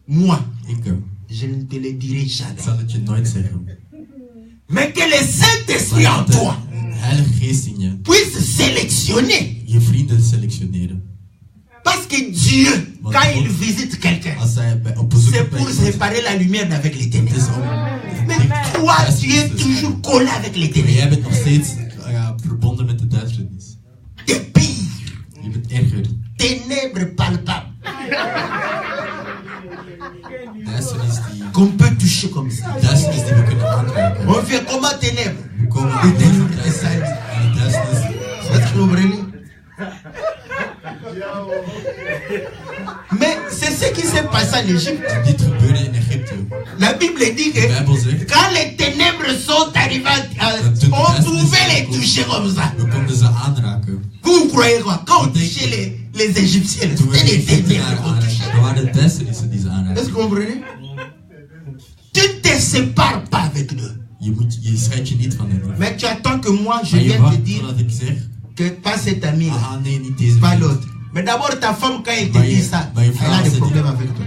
Moi, Ik je ne te le dirai jamais. zal het je nooit zeggen. Mais que le Saint-Esprit en Maar dat toi de Heilige Geest in je puisse sélectionner. je vrienden selectioneren. Parce que Dieu, quand il visite quelqu'un, Als zij op bezoek c'est bij pour iemand, séparer la lumière d'avec les het ténèbres. is om Mais toi, tu es toujours collé avec les Maar ténèbres. jij bent nog steeds verbonden met de duisternis. T'es pire. Je bent erger. Ténèbres palpables. Duisternis die, Qu'on peut toucher comme ça. duisternis die we kunnen aanraken. On fait comment ténèbres? We komen aan de duisternis. En de duisternis. Est-ce que vous comprenez? Mais c'est ce qui s'est passé en Égypte. Dit gebeurde in Egypte. La Bible dit De que Bijbel zegt, quand les ténèbres sont arrivées, on pouvait les toucher comme ça. we konden ze aanraken. Vous croyez quoi? Quand on touchait les Égyptiens, Toen we c'était de les ténèbres Egyptenaren qu'on touchait. aanraken, dan waren de duisternissen die ze Est-ce aanraken. que vous comprenez? Tu ne te sépares pas avec eux. Je scheidt je niet van hen. Mais tu attends que moi, je Maar je vienne te wacht dire totdat ik zeg, que pas cet ami-là, ah nee, niet deze pas vriend. l'autre. Mais d'abord, ta femme, quand elle te dit ça, elle a des problèmes avec toi.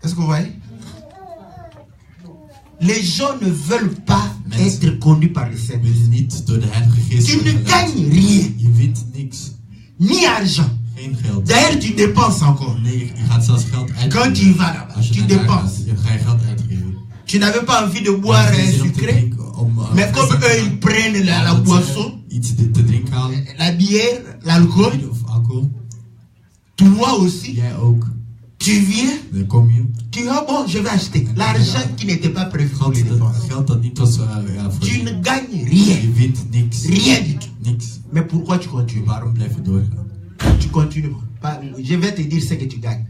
Est-ce que vous voyez? Les gens ne veulent pas être connus par le Seigneur. Tu ne gagnes rien. Ni argent. D'ailleurs, tu dépenses encore. Quand tu vas là-bas, tu dépenses. Tu n'avais pas envie de boire un sucré, mais comme eux, ils prennent la boisson, la bière, l'alcool, toi aussi, tu viens, tu dis, ah bon, je vais acheter. L'argent qui n'était pas prévu pour les dépenses. Tu ne gagnes rien. Rien du tout. Mais pourquoi tu continues? Tu continues. Je vais te dire ce que tu gagnes.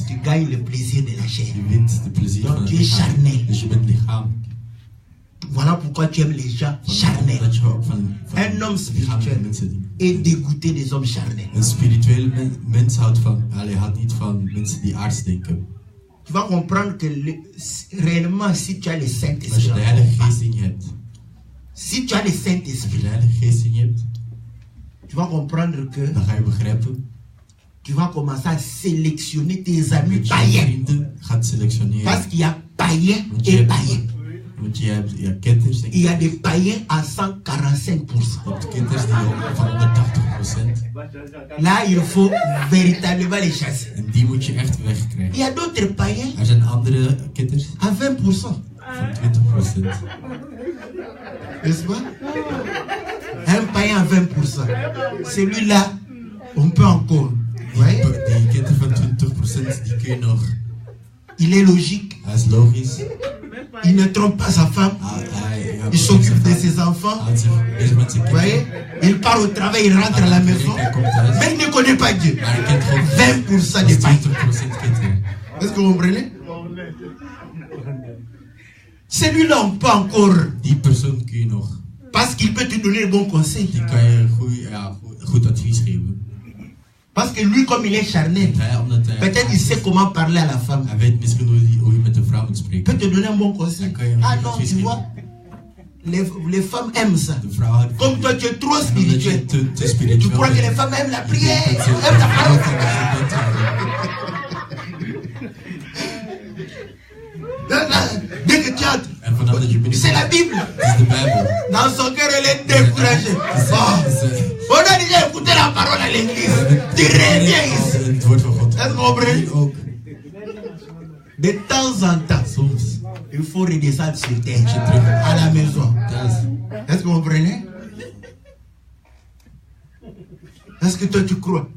Tu gagnes le plaisir de la chair. Donc tu es charnel. Voilà pourquoi tu aimes les gens charnels. Un homme spirituel est dégoûté des hommes charnels. Tu vas comprendre que réellement, si tu as le Saint-Esprit, si tu as le Saint-Esprit, tu vas comprendre que tu vas commencer à sélectionner tes amis païens. Parce qu'il y a païens et païens. Il y a des païens à 145%. Là, il faut véritablement les chasser. Il y a d'autres païens à 20%. N'est-ce pas? Un païen à 20%. Celui-là, on peut encore. Ouais. Il est logique. Il ne trompe pas sa femme. Il s'occupe de ses enfants. Vous voyez? Il part au travail, il rentre à la maison. Mais il ne connaît pas Dieu. 20% des païens. Est-ce que vous comprenez? Celui-là, on peut encore. Parce qu'il peut te donner de bons conseils. Parce que lui, comme il est charnel, peut-être il sait comment parler à la femme. Il peut te donner un bon conseil. Ah non, tu vois, les femmes aiment ça. Comme toi, tu es trop spirituel. Tu crois que les femmes aiment la prière, aiment la parole. Dès que tu entres, c'est la Bible. Dans son cœur, elle est découragée. On a déjà écouté la parole à l'église. Tu reviens ici. Est-ce que vous comprenez? De temps en temps, il faut redescendre sur terre, à la maison. Est-ce que vous comprenez? Est-ce que toi tu crois?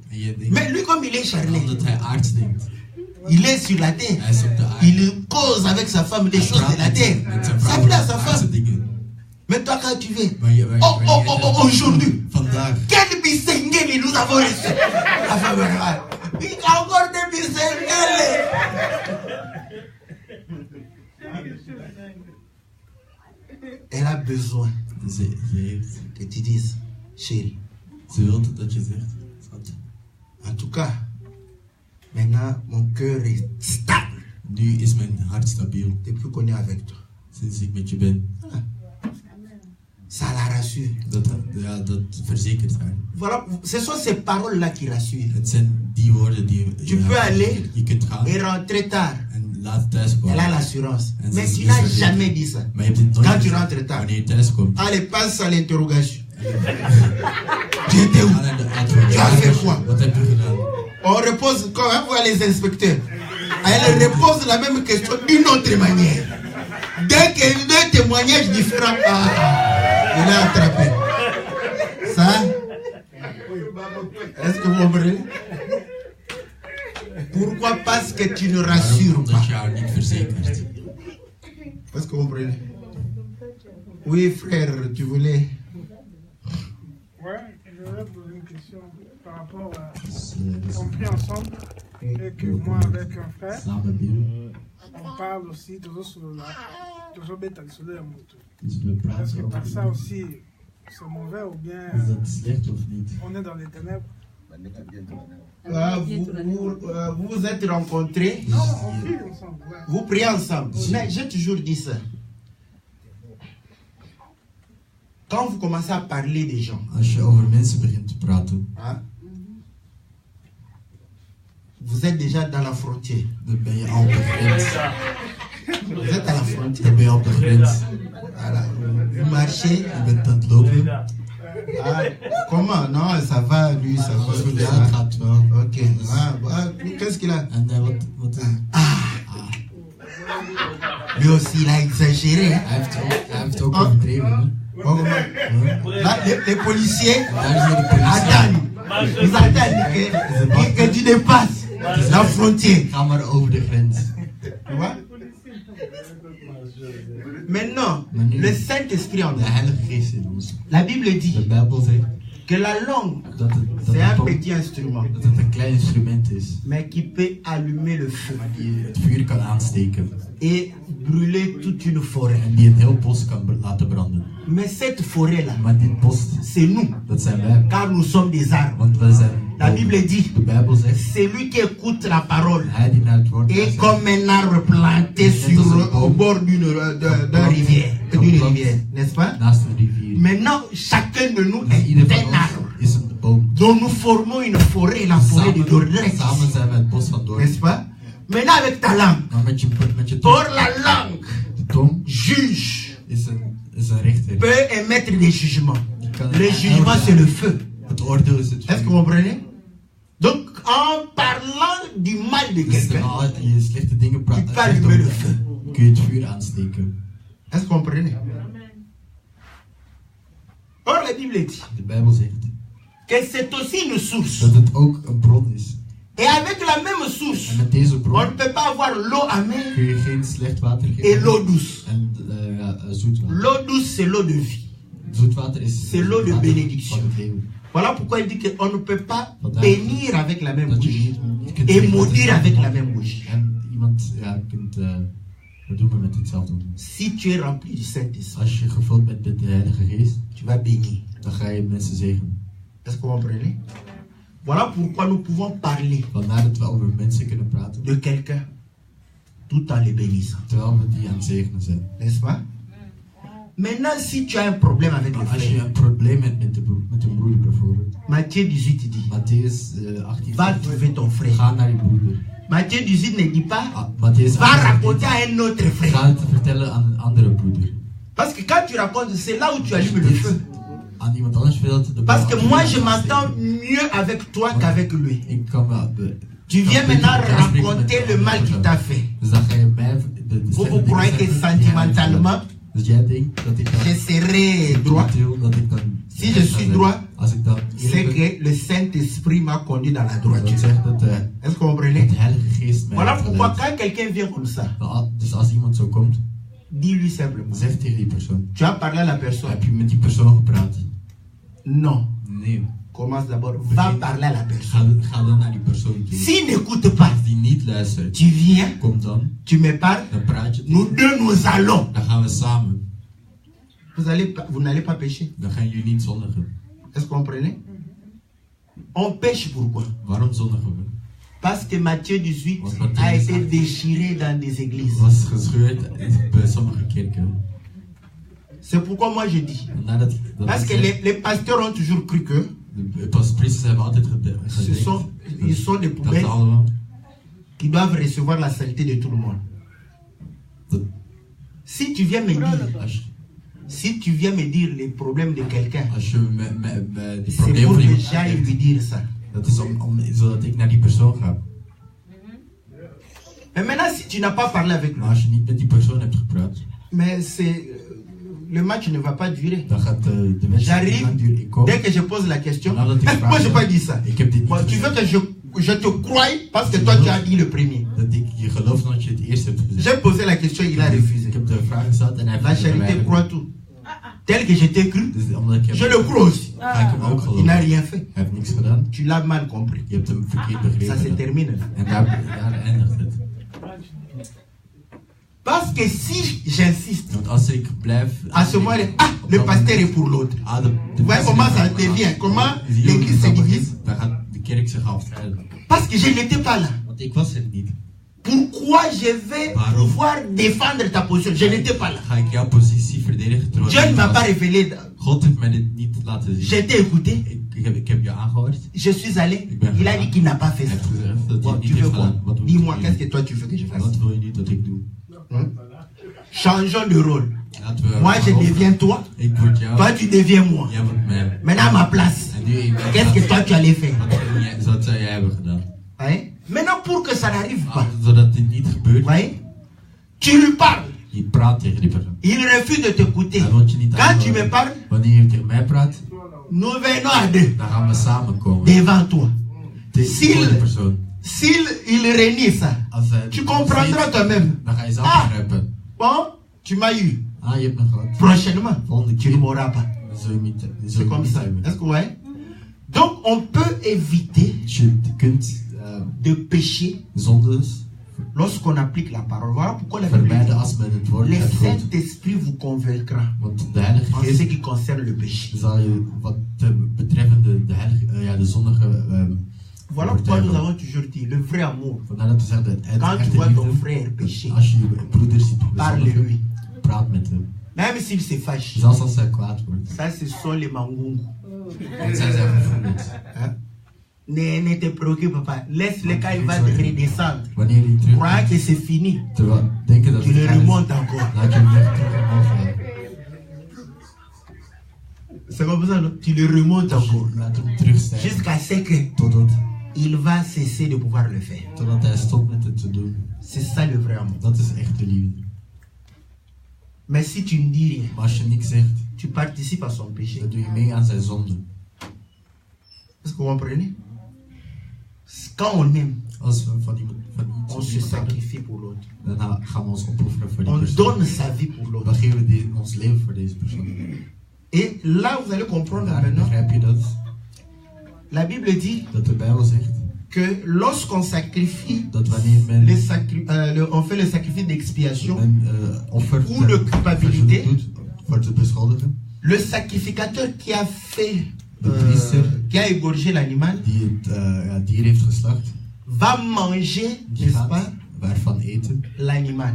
Mais lui, comme il est charnel, il est sur la terre. Il cause avec sa femme des choses de la terre. Ça plaît à sa femme. Mais toi, quand tu viens, aujourd'hui, quel bisengeli nous avons reçu? La femme regarde. Il y a encore des bisengeli. Elle a besoin que tu dises, chérie. En tout cas, maintenant, mon cœur est stable. Depuis qu'on est avec toi. Ça la rassure. Voilà, ce sont ces paroles-là qui rassurent. Tu peux aller et rentrer tard. Elle a l'assurance. Mais tu n'as jamais dit ça. Quand tu rentres tard, allez, passe à l'interrogation. Tu étais où? Tu as fait quoi? On repose, quand on voit les inspecteurs, elle repose la même question d'une autre manière. Dès qu'il y a deux témoignages différents, il a attrapé. Ça, est-ce que vous comprenez? Pourquoi? Parce que tu ne rassures pas. Est-ce que vous comprenez? Oui, frère, tu voulais. Ouais, je voudrais poser une question par rapport à. On prie ensemble et que moi, avec un frère, on parle aussi toujours sur la. Toujours bête sur le moto. Est-ce que par ça aussi, c'est mauvais ou bien on est dans les ténèbres? Vous vous êtes rencontrés? Non, on prie ensemble. Ouais. Vous priez ensemble. Mais j'ai toujours dit ça. Quand vous commencez à parler des gens, Als je over mensen begint te praten, hein, vous êtes déjà dans la frontière. dan ben je al op de grens. Vous êtes à la frontière. Dan ben je op de grens. Voilà. Vous marchez. Je bent aan het lopen. Ah, comment? Non, ça va, lui, ça va. Ja, het gaat wel. Ok. Ah, qu'est-ce qu'il a? En wat is het? Lui aussi, il a exagéré. Hein? Hij heeft ook overdreven. Là, les policiers Daar zijn de politie. attendent. Ils attendent que tu dépasses la frontière. Ga maar over de grens. Tu vois? Maintenant, le Saint-Esprit en De nous. Heilige Geest in ons. La Bible De dit Bijbel zegt que la langue, dat c'est un het petit instrument, een klein instrument is. mais qui peut allumer le feu Die het vuur kan aansteken. et brûler toute une forêt. En die een heel bos kan laten branden. Mais cette forêt-là, Maar dit bos, c'est nous, dat zijn wij. car nous sommes des arbres. Want wij zijn. La Bible dit, De Bijbel zegt. c'est lui qui écoute la parole Hij die naar het woord et luistert. comme un arbre planté au bord d'une rivière, n'est-ce pas? Naast een rivier. Maintenant, chacun de nous En ieder est van un ons arbre. is een boom. Donc nous formons une forêt, la forêt de Dordrecht, Samen zijn we het bos van n'est-ce Dordrecht. pas? Maintenant avec ta langue, Maar met je or tong. la langue De tong juge, is een rechter. peut émettre des jugements. Die kan Le jugement c'est le feu. Het oordeel is het Est-ce que vous vuur. comprenez? Donc en parlant du mal de Dus quelqu'un, als je slechte dingen praat, tu peux allumer le feu. kun je het vuur aansteken. Est-ce que vous comprenez? Or la Bible dit De Bijbel zegt que c'est aussi une source. dat het ook een bron is. Et avec la même source, En met deze on bron ne peut pas avoir l'eau amère kun je geen slecht water et geven. l'eau douce. En zoet water. L'eau douce, c'est l'eau de vie. Zoet water is C'est l'eau de water bénédiction. van het leven. Voilà pourquoi il dit qu'on ne peut pas Vandaar bénir avec la même dat je bouche niet kunt et zeggen dat maudire het avec la hetzelfde même bouche. en iemand kunt bedoelen met hetzelfde. Si tu es rempli du Saint-Esprit, Als je gevuld bent met de Heilige Geest, tu vas bénir. dan ga je mensen zegenen. Est-ce que vous comprenez? Voilà pourquoi nous pouvons parler Vandaar dat we over mensen kunnen praten, de quelqu'un tout en les bénissant. terwijl we die aan het zegenen zijn. N'est-ce pas? Maintenant, si tu as un problème avec le Maar als je frère, een probleem hebt met een broeder bijvoorbeeld, Matthieu 18 dit, Matthäus 18 va zegt, trouver ton frère. ga naar je broeder. Matthieu 18 ne dit pas, Matthäus va 18 raconter zegt, à un autre frère. ga het vertellen aan een andere broeder. Parce que quand tu racontes, c'est là où tu allumes le feu. Aan iemand anders vertelt de Parce que bron moi, aan je te m'entends steken. mieux avec toi qu'avec lui. Ik kan wel... Tu viens maintenant raconter le mal qu'il t'a fait. Dus dan ga je mij... Vous croyez que sentimentalement, Dus jij denkt dat ik dan... je serai droit. Dat ik dan... Si je suis droit, Als ik dan... c'est que le Saint-Esprit m'a conduit dans la Dat droiture. zegt dat Est-ce que vous comprenez? de Heilige Geest mij Voilà heeft pourquoi geleid. quand quelqu'un vient comme ça, Dus als iemand zo komt, dis-lui simplement. zeg tegen die persoon. Tu as parlé à la personne. Heb je met die persoon gepraat? Non. Nee. Commence d'abord. Va parler à la personne. Ga dan naar die persoon toe. S'il n'écoute pas, Als die niet luistert, tu viens, kom dan. tu me parles. Dan praat je Nous tegen. deux, nous allons. Dan gaan we samen. Vous n'allez pas pécher. Dan gaan jullie niet zondigen. Est-ce que vous comprenez? On pêche pourquoi? Waarom zondigen we? Parce que Matthieu 18 Want Matthäus a été 18 déchiré dans des églises. Was gescheurd bij sommige kerken. C'est pourquoi moi je dis. Vandaar dat Parce que les pasteurs ont toujours cru que de priesters hebben altijd gedacht ils sont des dat poubelles allemaal qui doivent recevoir la saleté de tout le monde. dat Si tu viens me dire, als, si tu viens me dire les problèmes de quelqu'un, als je met die c'est problemen pour van que iemand j'aille hebt, lui dire ça. dat is zodat ik naar die persoon ga. Mais maintenant, si tu n'as pas parlé avec Maar moi, als je niet met die persoon hebt gepraat, mais c'est le match ne va pas durer. dan gaat de wedstrijd niet lang duren. Ik kom, Dès que je pose la question, Nou, dat ik moi je n'ai vraag, pas dit ça. ik heb dit niet Bon, tu veux gezegd. que je te croie parce que toi tu as dit le premier. Dat ik je geloof omdat je het eerst hebt gezegd. J'ai posé la question, il a refusé. Ik heb de vraag gesteld en hij La heeft het charité croit verwijderd. tout. Tel que je t'ai cru, Dus omdat ik je heb, le crois aussi. ga ik hem ook Il geloven. n'a Hij rien fait. heeft niks gedaan. Tu l'as mal compris. Je hebt hem verkeerd Ça se begrepen. termine. En daar eindigt het. Parce que si j'insiste, Want als ik blijf... à ce moment-là, le pasteur est pour l'autre. Vous voyez comment ça devient, comment l'église se divise. Dan gaat de kerk zich afscheiden. Parce que je n'étais pas là. Want ik was er niet. Pourquoi je vais Waarom? pouvoir défendre ta position? Je n'étais pas là. Ga ik jouw positie verdedigen terwijl Dieu ik ne niet m'a was? pas révélé God heeft mij dit niet laten zien. J'ai été écouté. Ik heb je aangehoord. Je suis allé. Il a dit qu'il n'a pas fait ça. Bon, tu veux quoi? Dis-moi, qu'est-ce que toi tu veux que je fasse? Wat wil je niet dat ik doe? Changeons de rôle. Moi, je deviens toi. Ik word jou. Toi, tu deviens moi. Jij wordt mij. Maintenant, à ma place. Qu'est-ce que toi tu allais faire? Wat zou jij hebben gedaan? Hein? Maintenant, pour que ça n'arrive pas. Zodat dit niet gebeurt. Voyez? Tu lui parles. Je praat tegen die persoon. Il refuse de t'écouter. Hij wil je niet Quand tu me parles, wanneer je tegen mij praat, nous venons à deux. dan gaan we samenkomen. Devant toi. Tegen de persoon. S'il renie ça, tu comprendras toi-même. Dan ga je zelf begrijpen. Bon, tu m'as eu. Ah, je hebt me gehad. Prochainement, Volgende tu ne keer. m'auras pas. C'est comme ça. Est-ce que vous voyez? Donc, on peut éviter Je kunt de pécher zondes lorsqu'on applique la parole. Voilà pourquoi la Bible vermijden dit, als men het woord le uitvoert. Saint-Esprit vous convaincra Want de Heilige en ce Geest qui concerne le péché. zal je wat betreffende de zondige Voilà pourquoi nous avons toujours dit, le vrai amour. Vandaar dat we zeggen, het Quand tu echte vois ton liefde, frère pécher, als je je broeder ziet parle-lui. bezondigen, praat met hem. Même s'il se fâche. Zelfs als hij kwaad wordt. Ça, ce sont les mangungu. Dat zijn zijn gevoelens. Ne te préoccupe pas. Laisse-le quand il va redescendre. Wanneer hij terug Crois que c'est fini. terwijl denken dat Tu het le klaar is, remontes encore. laat je hem weer terug omhoog gaan. C'est comme ça, non? Tu le remontes encore. Laat hem terugstijgen. Jusqu'à ce que Totdat il va cesser de pouvoir le faire. Totdat hij stopt met het te doen. C'est ça le vrai amour. Dat is echte liefde. Mais si tu ne dis rien, Maar als je niks zegt, tu participes à son péché. dan doe je mee aan zijn zonde. Est-ce que vous comprenez? Quand on aime, Als we van iets on se sacrifie pour l'autre. dan gaan we ons opofferen voor die On persoon. donne sa vie pour Dan l'autre. geven we ons leven voor deze persoon. Et là, vous allez comprendre Daar maintenant. begrijp je dat? La Bible dit Dat de Bijbel zegt que lorsqu'on sacrifie, dat wanneer men, on fait le sacrifice d'expiation, men offer ou de culpabilité, doet voor te beschuldigen, le sacrificateur qui a fait, de priester qui a égorgé l'animal, die het dier heeft geslacht, va manger, die n'est-ce pas, gaat waarvan eten. l'animal.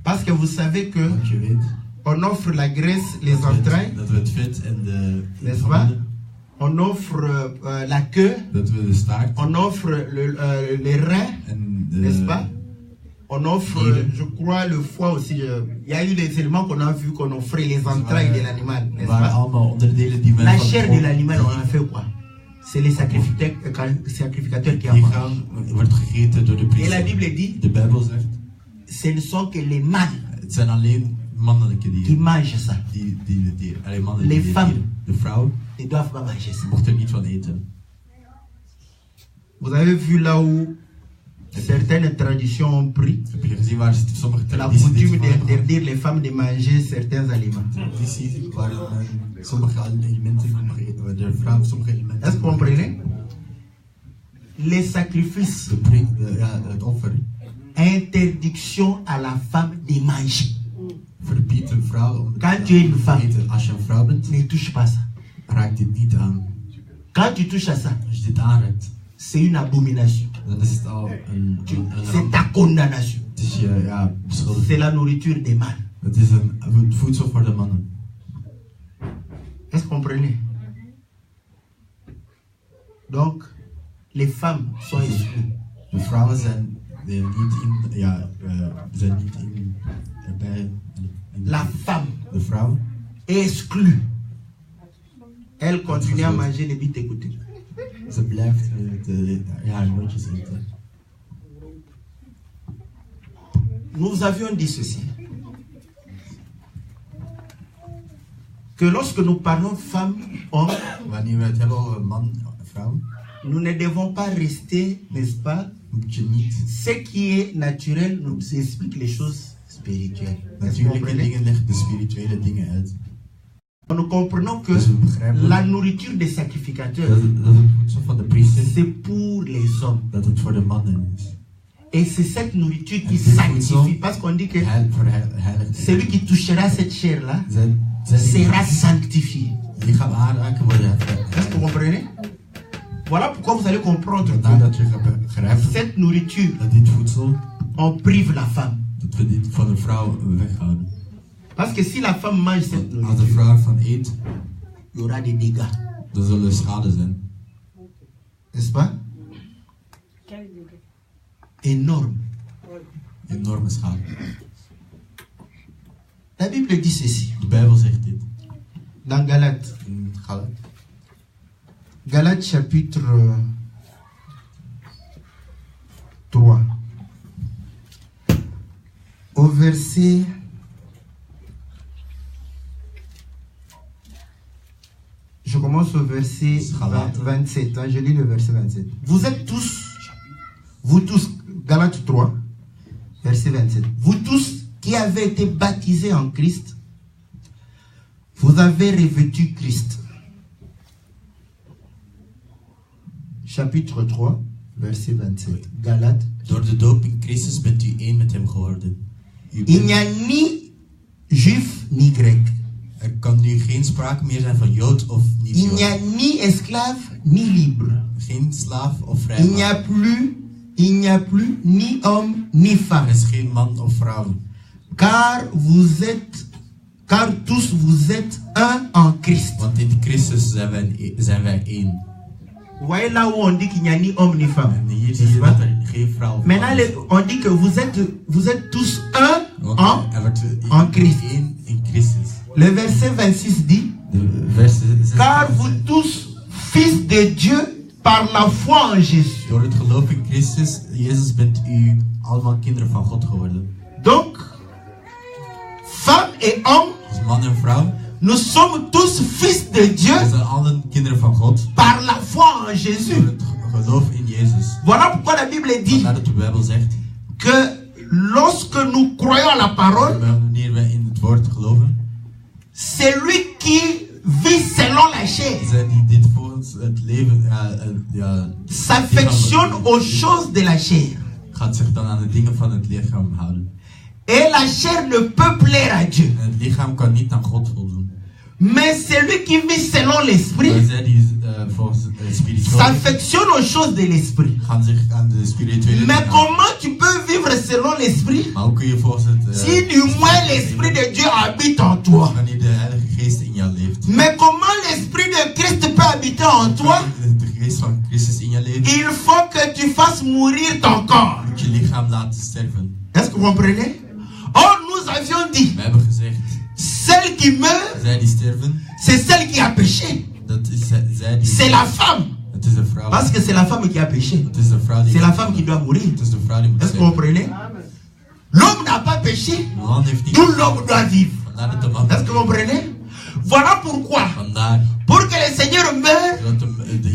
Parce que vous savez que Want je weet on offre la graisse, les entrailles, dat we het vet en de n'est-ce pas? handen, On offre la queue, dat we de staart on offre les reins, en n'est-ce de pas? On offre, je crois, le foie aussi. Il y a eu des éléments qu'on a vu qu'on offrait les entrailles de l'animal, n'est-ce waren pas? allemaal onderdelen die men La van chair het de l'animal, on a fait quoi? C'est les sacrificateurs qui en die mangent. gaan, wordt gegeten door de Et la priester. Bible dit, De Bijbel zegt, ce ne sont que les mâles het zijn alleen mannelijke qui dieren. mangent ça. Alleen mannelijke Les femmes. dieren. De vrouw Ils ne doivent pas manger ça. mocht er niet van eten. Vous avez vu là où certaines traditions ont pris Heb je gezien waar sommige la tradities dit coutume van d'interdire les femmes de manger certains aliments. tradities waar sommige elementen de vrouw sommige elementen. Est-ce que vous comprenez? Les sacrifices, Het offer interdiction à la femme de manger. verbiedt een vrouw om Quand tu es une femme, eten. Als je een vrouw bent, ne touche pas ça. raakt dit niet aan. Quand tu touches à ça, Als je dit aanraakt, c'est une abomination. dan is het al een C'est ramp. ta condamnation. Het is je beschuldiging. C'est la nourriture des mâles. Het is een voedsel voor de mannen. Est-ce que vous comprenez? Donc, les femmes sont exclues. De vrouwen zijn niet in, zijn niet in, bij La femme de vrouw. est exclue. Elle continue à manger les bites écoutées. Ze blijft haar nootjes eten. Nous avions dit ceci. Que lorsque nous parlons femme, homme, Wanneer we het hebben over man en vrouw, nous ne devons pas rester, n'est-ce pas? moet je niet Ce qui est naturel nous explique les choses spirituelles. Est-ce que vous natuurlijke comprenez? dingen leggen de spirituele dingen uit. Nous comprenons que Dus we begrijpen la nourriture des sacrificateurs, dat het voedsel van de priester, c'est pour les hommes. dat het voor de mannen is. Et c'est cette nourriture qui Et c'est sanctifie. Parce qu'on dit que Voor heilig. celui qui touchera cette chair-là Zijn sera sanctifié. lichaam aanraken worden. Est-ce que vous comprenez? Voilà pourquoi vous allez comprendre Vandaar que dat je gaat begrijpen cette nourriture, dat dit voedsel, on prive la femme. dat we dit van de vrouw weghouden. Parce que si la femme mange cette Als de vrouw ervan eet, il y aura des dégâts. dan zullen er schade zijn. N'est-ce pas? Énorme. Enorme schade. La Bible dit ceci. De Bijbel zegt dit. Dans Galates. In Galat. Galates chapitre 3. Au verset... Je commence au verset 27. Hein, je lis le verset 27. Vous êtes tous, Galates 3, verset 27. Vous tous qui avez été baptisés en Christ, vous avez revêtu Christ. Chapitre 3, verset 27. Galates. Door de doop in Christus bent u één met hem geworden. Il n'y a ni juif ni grec. Er kan nu geen sprake meer zijn van Jood of niet Il n'y Jood. a ni esclave ni libre. Geen slaaf of Il vrijman. n'y a plus ni homme ni femme. Er is geen man of vrouw. Car tous vous êtes un en Christ. Want in Christus zijn wij één. Vous voyez là où on dit qu'il n'y a ni homme ni femme. En hier zie je dat er geen vrouw of Maintenant, man is. on dit que vous êtes tous un Want en. er wordt en Christ. één in Christus. Le verset 26 dit, De vers 6. car vous tous, fils de Dieu, par la foi en Jésus. Door het geloof in Christus, Jezus, bent u allemaal kinderen van God geworden. Donc, femme et homme, Als man en vrouw, nous sommes tous fils de Dieu we zijn allen kinderen van God. par la foi en Jésus. Door het geloof in Jezus. Voilà pourquoi la Bible dit Vandaar dat de Bijbel zegt, que lorsque nous croyons à la parole, wanneer wij in het woord geloven, celui qui vit selon la chair zij die dit volgens het leven s'affectionne aux choses de la chair. gaat zich dan aan de dingen van het lichaam houden. Et la chair ne peut plaire à Dieu. En het lichaam kan niet aan God voldoen. Mais celui qui vit selon Maar l'esprit zij die volgens het spirituele s'affectionne aux choses de l'esprit. gaan zich aan de spirituele Mais dingen comment tu peux vivre selon l'esprit Maar hoe kun je volgens het si du moins l'esprit de Dieu habite en toi? wanneer de Heilige Geest in jou leeft? Mais comment l'esprit de Christ peut habiter en toi? De geest van Christus in jou leeft, Il faut que tu fasses mourir ton corps. moet je lichaam laten sterven. Est-ce que vous comprenez? Or, nous avions dit, We hebben gezegd, celle qui meurt, zij die sterven, c'est celle qui a péché. dat is zij die... C'est la femme. Het is de vrouw. Parce que c'est la femme qui a péché. Het is de vrouw die... C'est la femme qui doit mourir. Het is de vrouw die moet Est-ce que vous sterven. comprenez? L'homme n'a pas péché. De man heeft niet... Tout l'homme doit vivre. Vandaar dat de man... Est-ce que vous comprenez? Voilà pourquoi. Vandaar Pour que le Seigneur meure, dat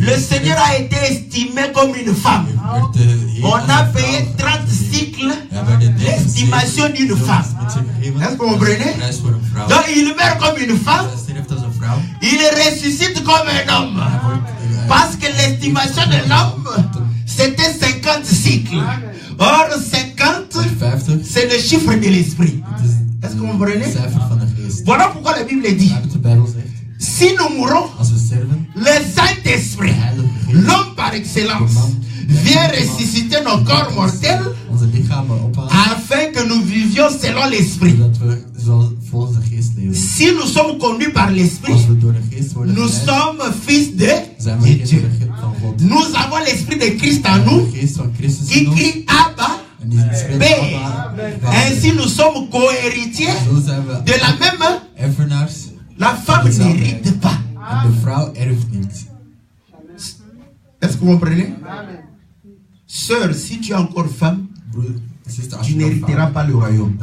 le Seigneur a été estimé comme une femme. On a payé 30 cycles l'estimation d'une femme. Est-ce que vous comprenez? Donc il meurt comme une femme, il ressuscite comme un homme. Parce que l'estimation de l'homme, c'était 50 cycles. Or 50, c'est le chiffre de l'esprit. Est-ce que vous comprenez? Voilà pourquoi la Bible dit, si nous mourons, le Saint-Esprit, l'homme par excellence, vient ressusciter nos corps mortels afin que nous vivions selon l'Esprit. Si nous sommes conduits par l'Esprit, nous sommes fils de Dieu. Nous avons l'Esprit de Christ en nous qui crie Abba, Père. Ainsi nous sommes co-héritiers de la même. La femme n'hérite pas. Est-ce que vous comprenez? Sœur, si tu es encore femme, tu n'hériteras pas le royaume.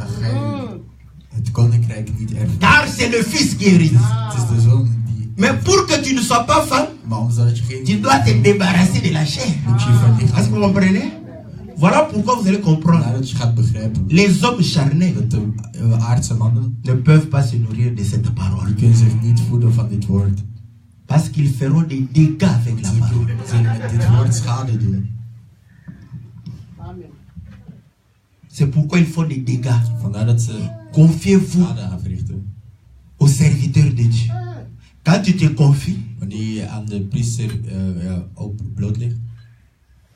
Car c'est le fils qui hérite. Mais pour que tu ne sois pas femme, tu dois te débarrasser de la chair. Est-ce que vous comprenez? Voilà pourquoi vous allez comprendre. Les hommes charnels ne peuvent pas se nourrir de cette parole. Parce qu'ils feront des dégâts avec la parole. C'est pourquoi ils font des dégâts. Confiez-vous au serviteur de Dieu. Quand tu te confies,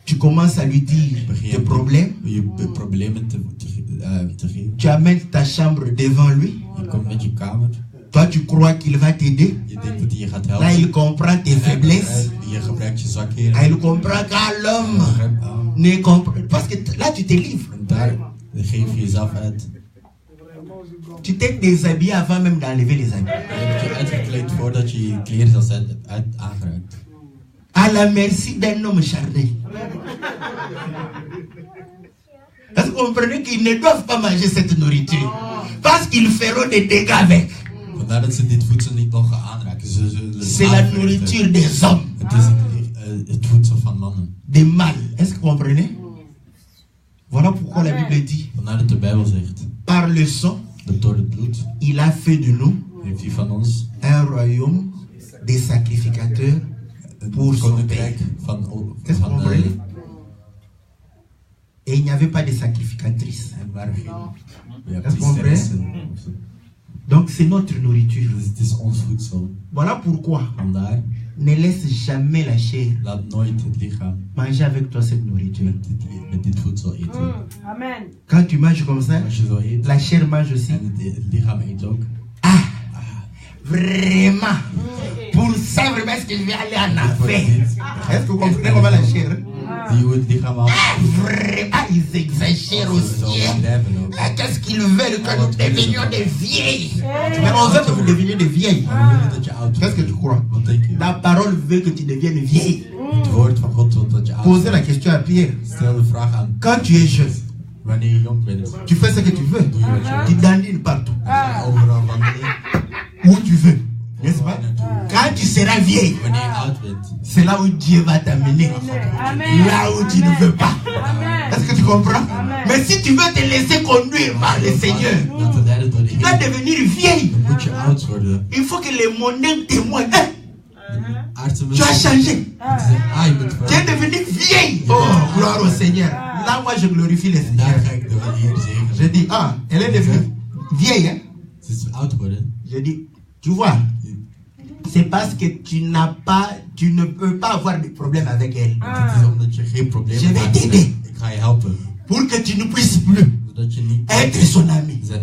Tu commences à lui dire tes problèmes. Je problemen te geven. Tu amènes ta chambre devant lui. Je komt met je kamer. Toi, tu crois qu'il va t'aider. Je denkt dat hij je gaat Là, helpen. il comprend tes faiblesses. Je gebruikt je zwakheden. Là, il comprend qu'à l'homme ne comprend. Parce que là, tu te livres. En daar geef je jezelf uit. Tu t'es déshabillé avant même d'enlever les habits. Je hebt je uitgekleed voordat je je kleren zelfs aangeraakt. À la merci d'un homme charnel. Est-ce que vous comprenez qu'ils ne doivent pas manger cette nourriture? Parce qu'ils feront des dégâts avec. Vandaar dat ze dit voedsel niet mogen aanraken. Ze zullen C'est la nourriture des hommes. Het is het voedsel van mannen. Des mâles. Est-ce que vous comprenez? Voilà pourquoi la Bible dit, Vandaar dat de Bijbel zegt par le sang, dat door het bloed il a fait de nous heeft hij van ons un royaume des sacrificateurs pour een son koninkrijk père. van Est-ce que vous comprenez? Et il n'y avait pas de sacrificatrices. en waren geen Est-ce que vous comprenez? priesteressen. Donc c'est notre nourriture. Dus het is ons voedsel. Voilà pourquoi Vandaar, ne laisse jamais la chair laat nooit het lichaam manger avec toi cette nourriture. met dit voedsel eten. Amen. Quand tu manges comme ça, Als je zo eet la chair mange aussi. en het lichaam eet ook. Ah, vraiment. Pour ça, vraiment, est-ce que je vais aller en enfer? Est-ce que vous comprenez comment la chair? Zie je hoe het lichaam al Vraiment, ils exagèrent aussi. Ah, qu'est-ce qu'ils veulent que nous devenions des vieilles? Mais on veut que vous deveniez des vieilles. dat je oud Qu'est-ce que tu crois? Wat denk je? La parole veut que tu deviennes vieille. Het woord van God wil dat je oud Posez la bent. question à Pierre. Stel de vraag aan Quand tu es jeune, wanneer je jong bent. tu fais ce que tu veux. Doe je wat je Tu wil. dandines partout. Overal wanneer. Où tu veux. N'est-ce pas? Quand tu seras vieille, Wanneer je oud bent. c'est là où Dieu va t'amener. Amen. Là où tu ne veux pas. Amen. Est-ce que tu comprends? Mais si tu veux te laisser conduire par le Seigneur, Laat te leiden door de tu dois Heer. devenir vieille. Dan moet je oud worden. Il faut que les mondains témoignent. Hein? Aardse Tu as mensen changé. zeggen, je bent Tu es veranderd. devenu vieille. Oh, gloire au Seigneur. Là, moi, je glorifie le En daar Seigneur. ga ik de Heer zegenen. Je dis, ah, elle est devenue vieille. Hein? Het is oud worden. Je dis, tu vois, c'est parce que tu ne peux pas avoir de problème avec elle. Het is omdat je geen probleem Je vais hebt. t'aider. Ik ga je helpen. Pour que tu ne puisses plus Zodat je niet être son ami. zijn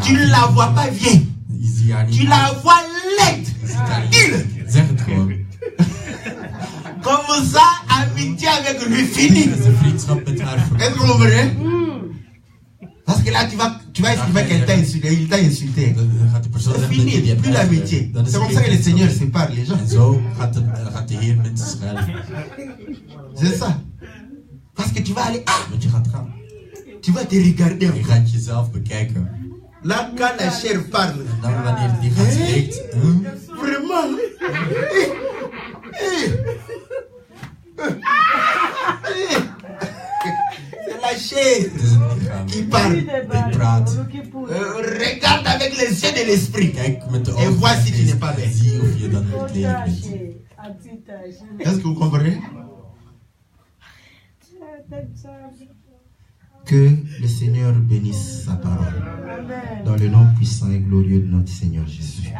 Tu ne la vois pas vieille. Je ziet haar niet. Tu la vois laide. Je ziet haar niet. Dis-le. Zeg het gewoon. Comme ça, amitié avec lui fini. Het is een vriendschap met haar voor. Est-ce que vous comprenez? Parce que là, tu vas estimer qu'elle t'a insulté. Il t'a insulté. Dan gaat die persoon C'est zeggen dat je fini, die hebt plus l'amitié. uitgelegd. Dan is C'est het comme ça que geen le Seigneur vriendschap. sépare les gens. En zo gaat de Heer mensen scheiden. C'est ça. Parce que tu vas aller, ah, Want je gaat gaan. tu vas te regarder Je encore. gaat jezelf bekijken. Là, quand la chair parle, En dan wanneer die gaat spreekt. vraiment, c'est la chair Het is het lichaam. qui parle. Die praat. Regarde avec les yeux de l'esprit. Kijk met de Et ogen. vois van si de tu n'es geest pas en bête. zie of je dan niet lelijk bent. Est-ce que vous comprenez? Que le Seigneur bénisse sa parole. Dans le nom puissant et glorieux de notre Seigneur Jésus.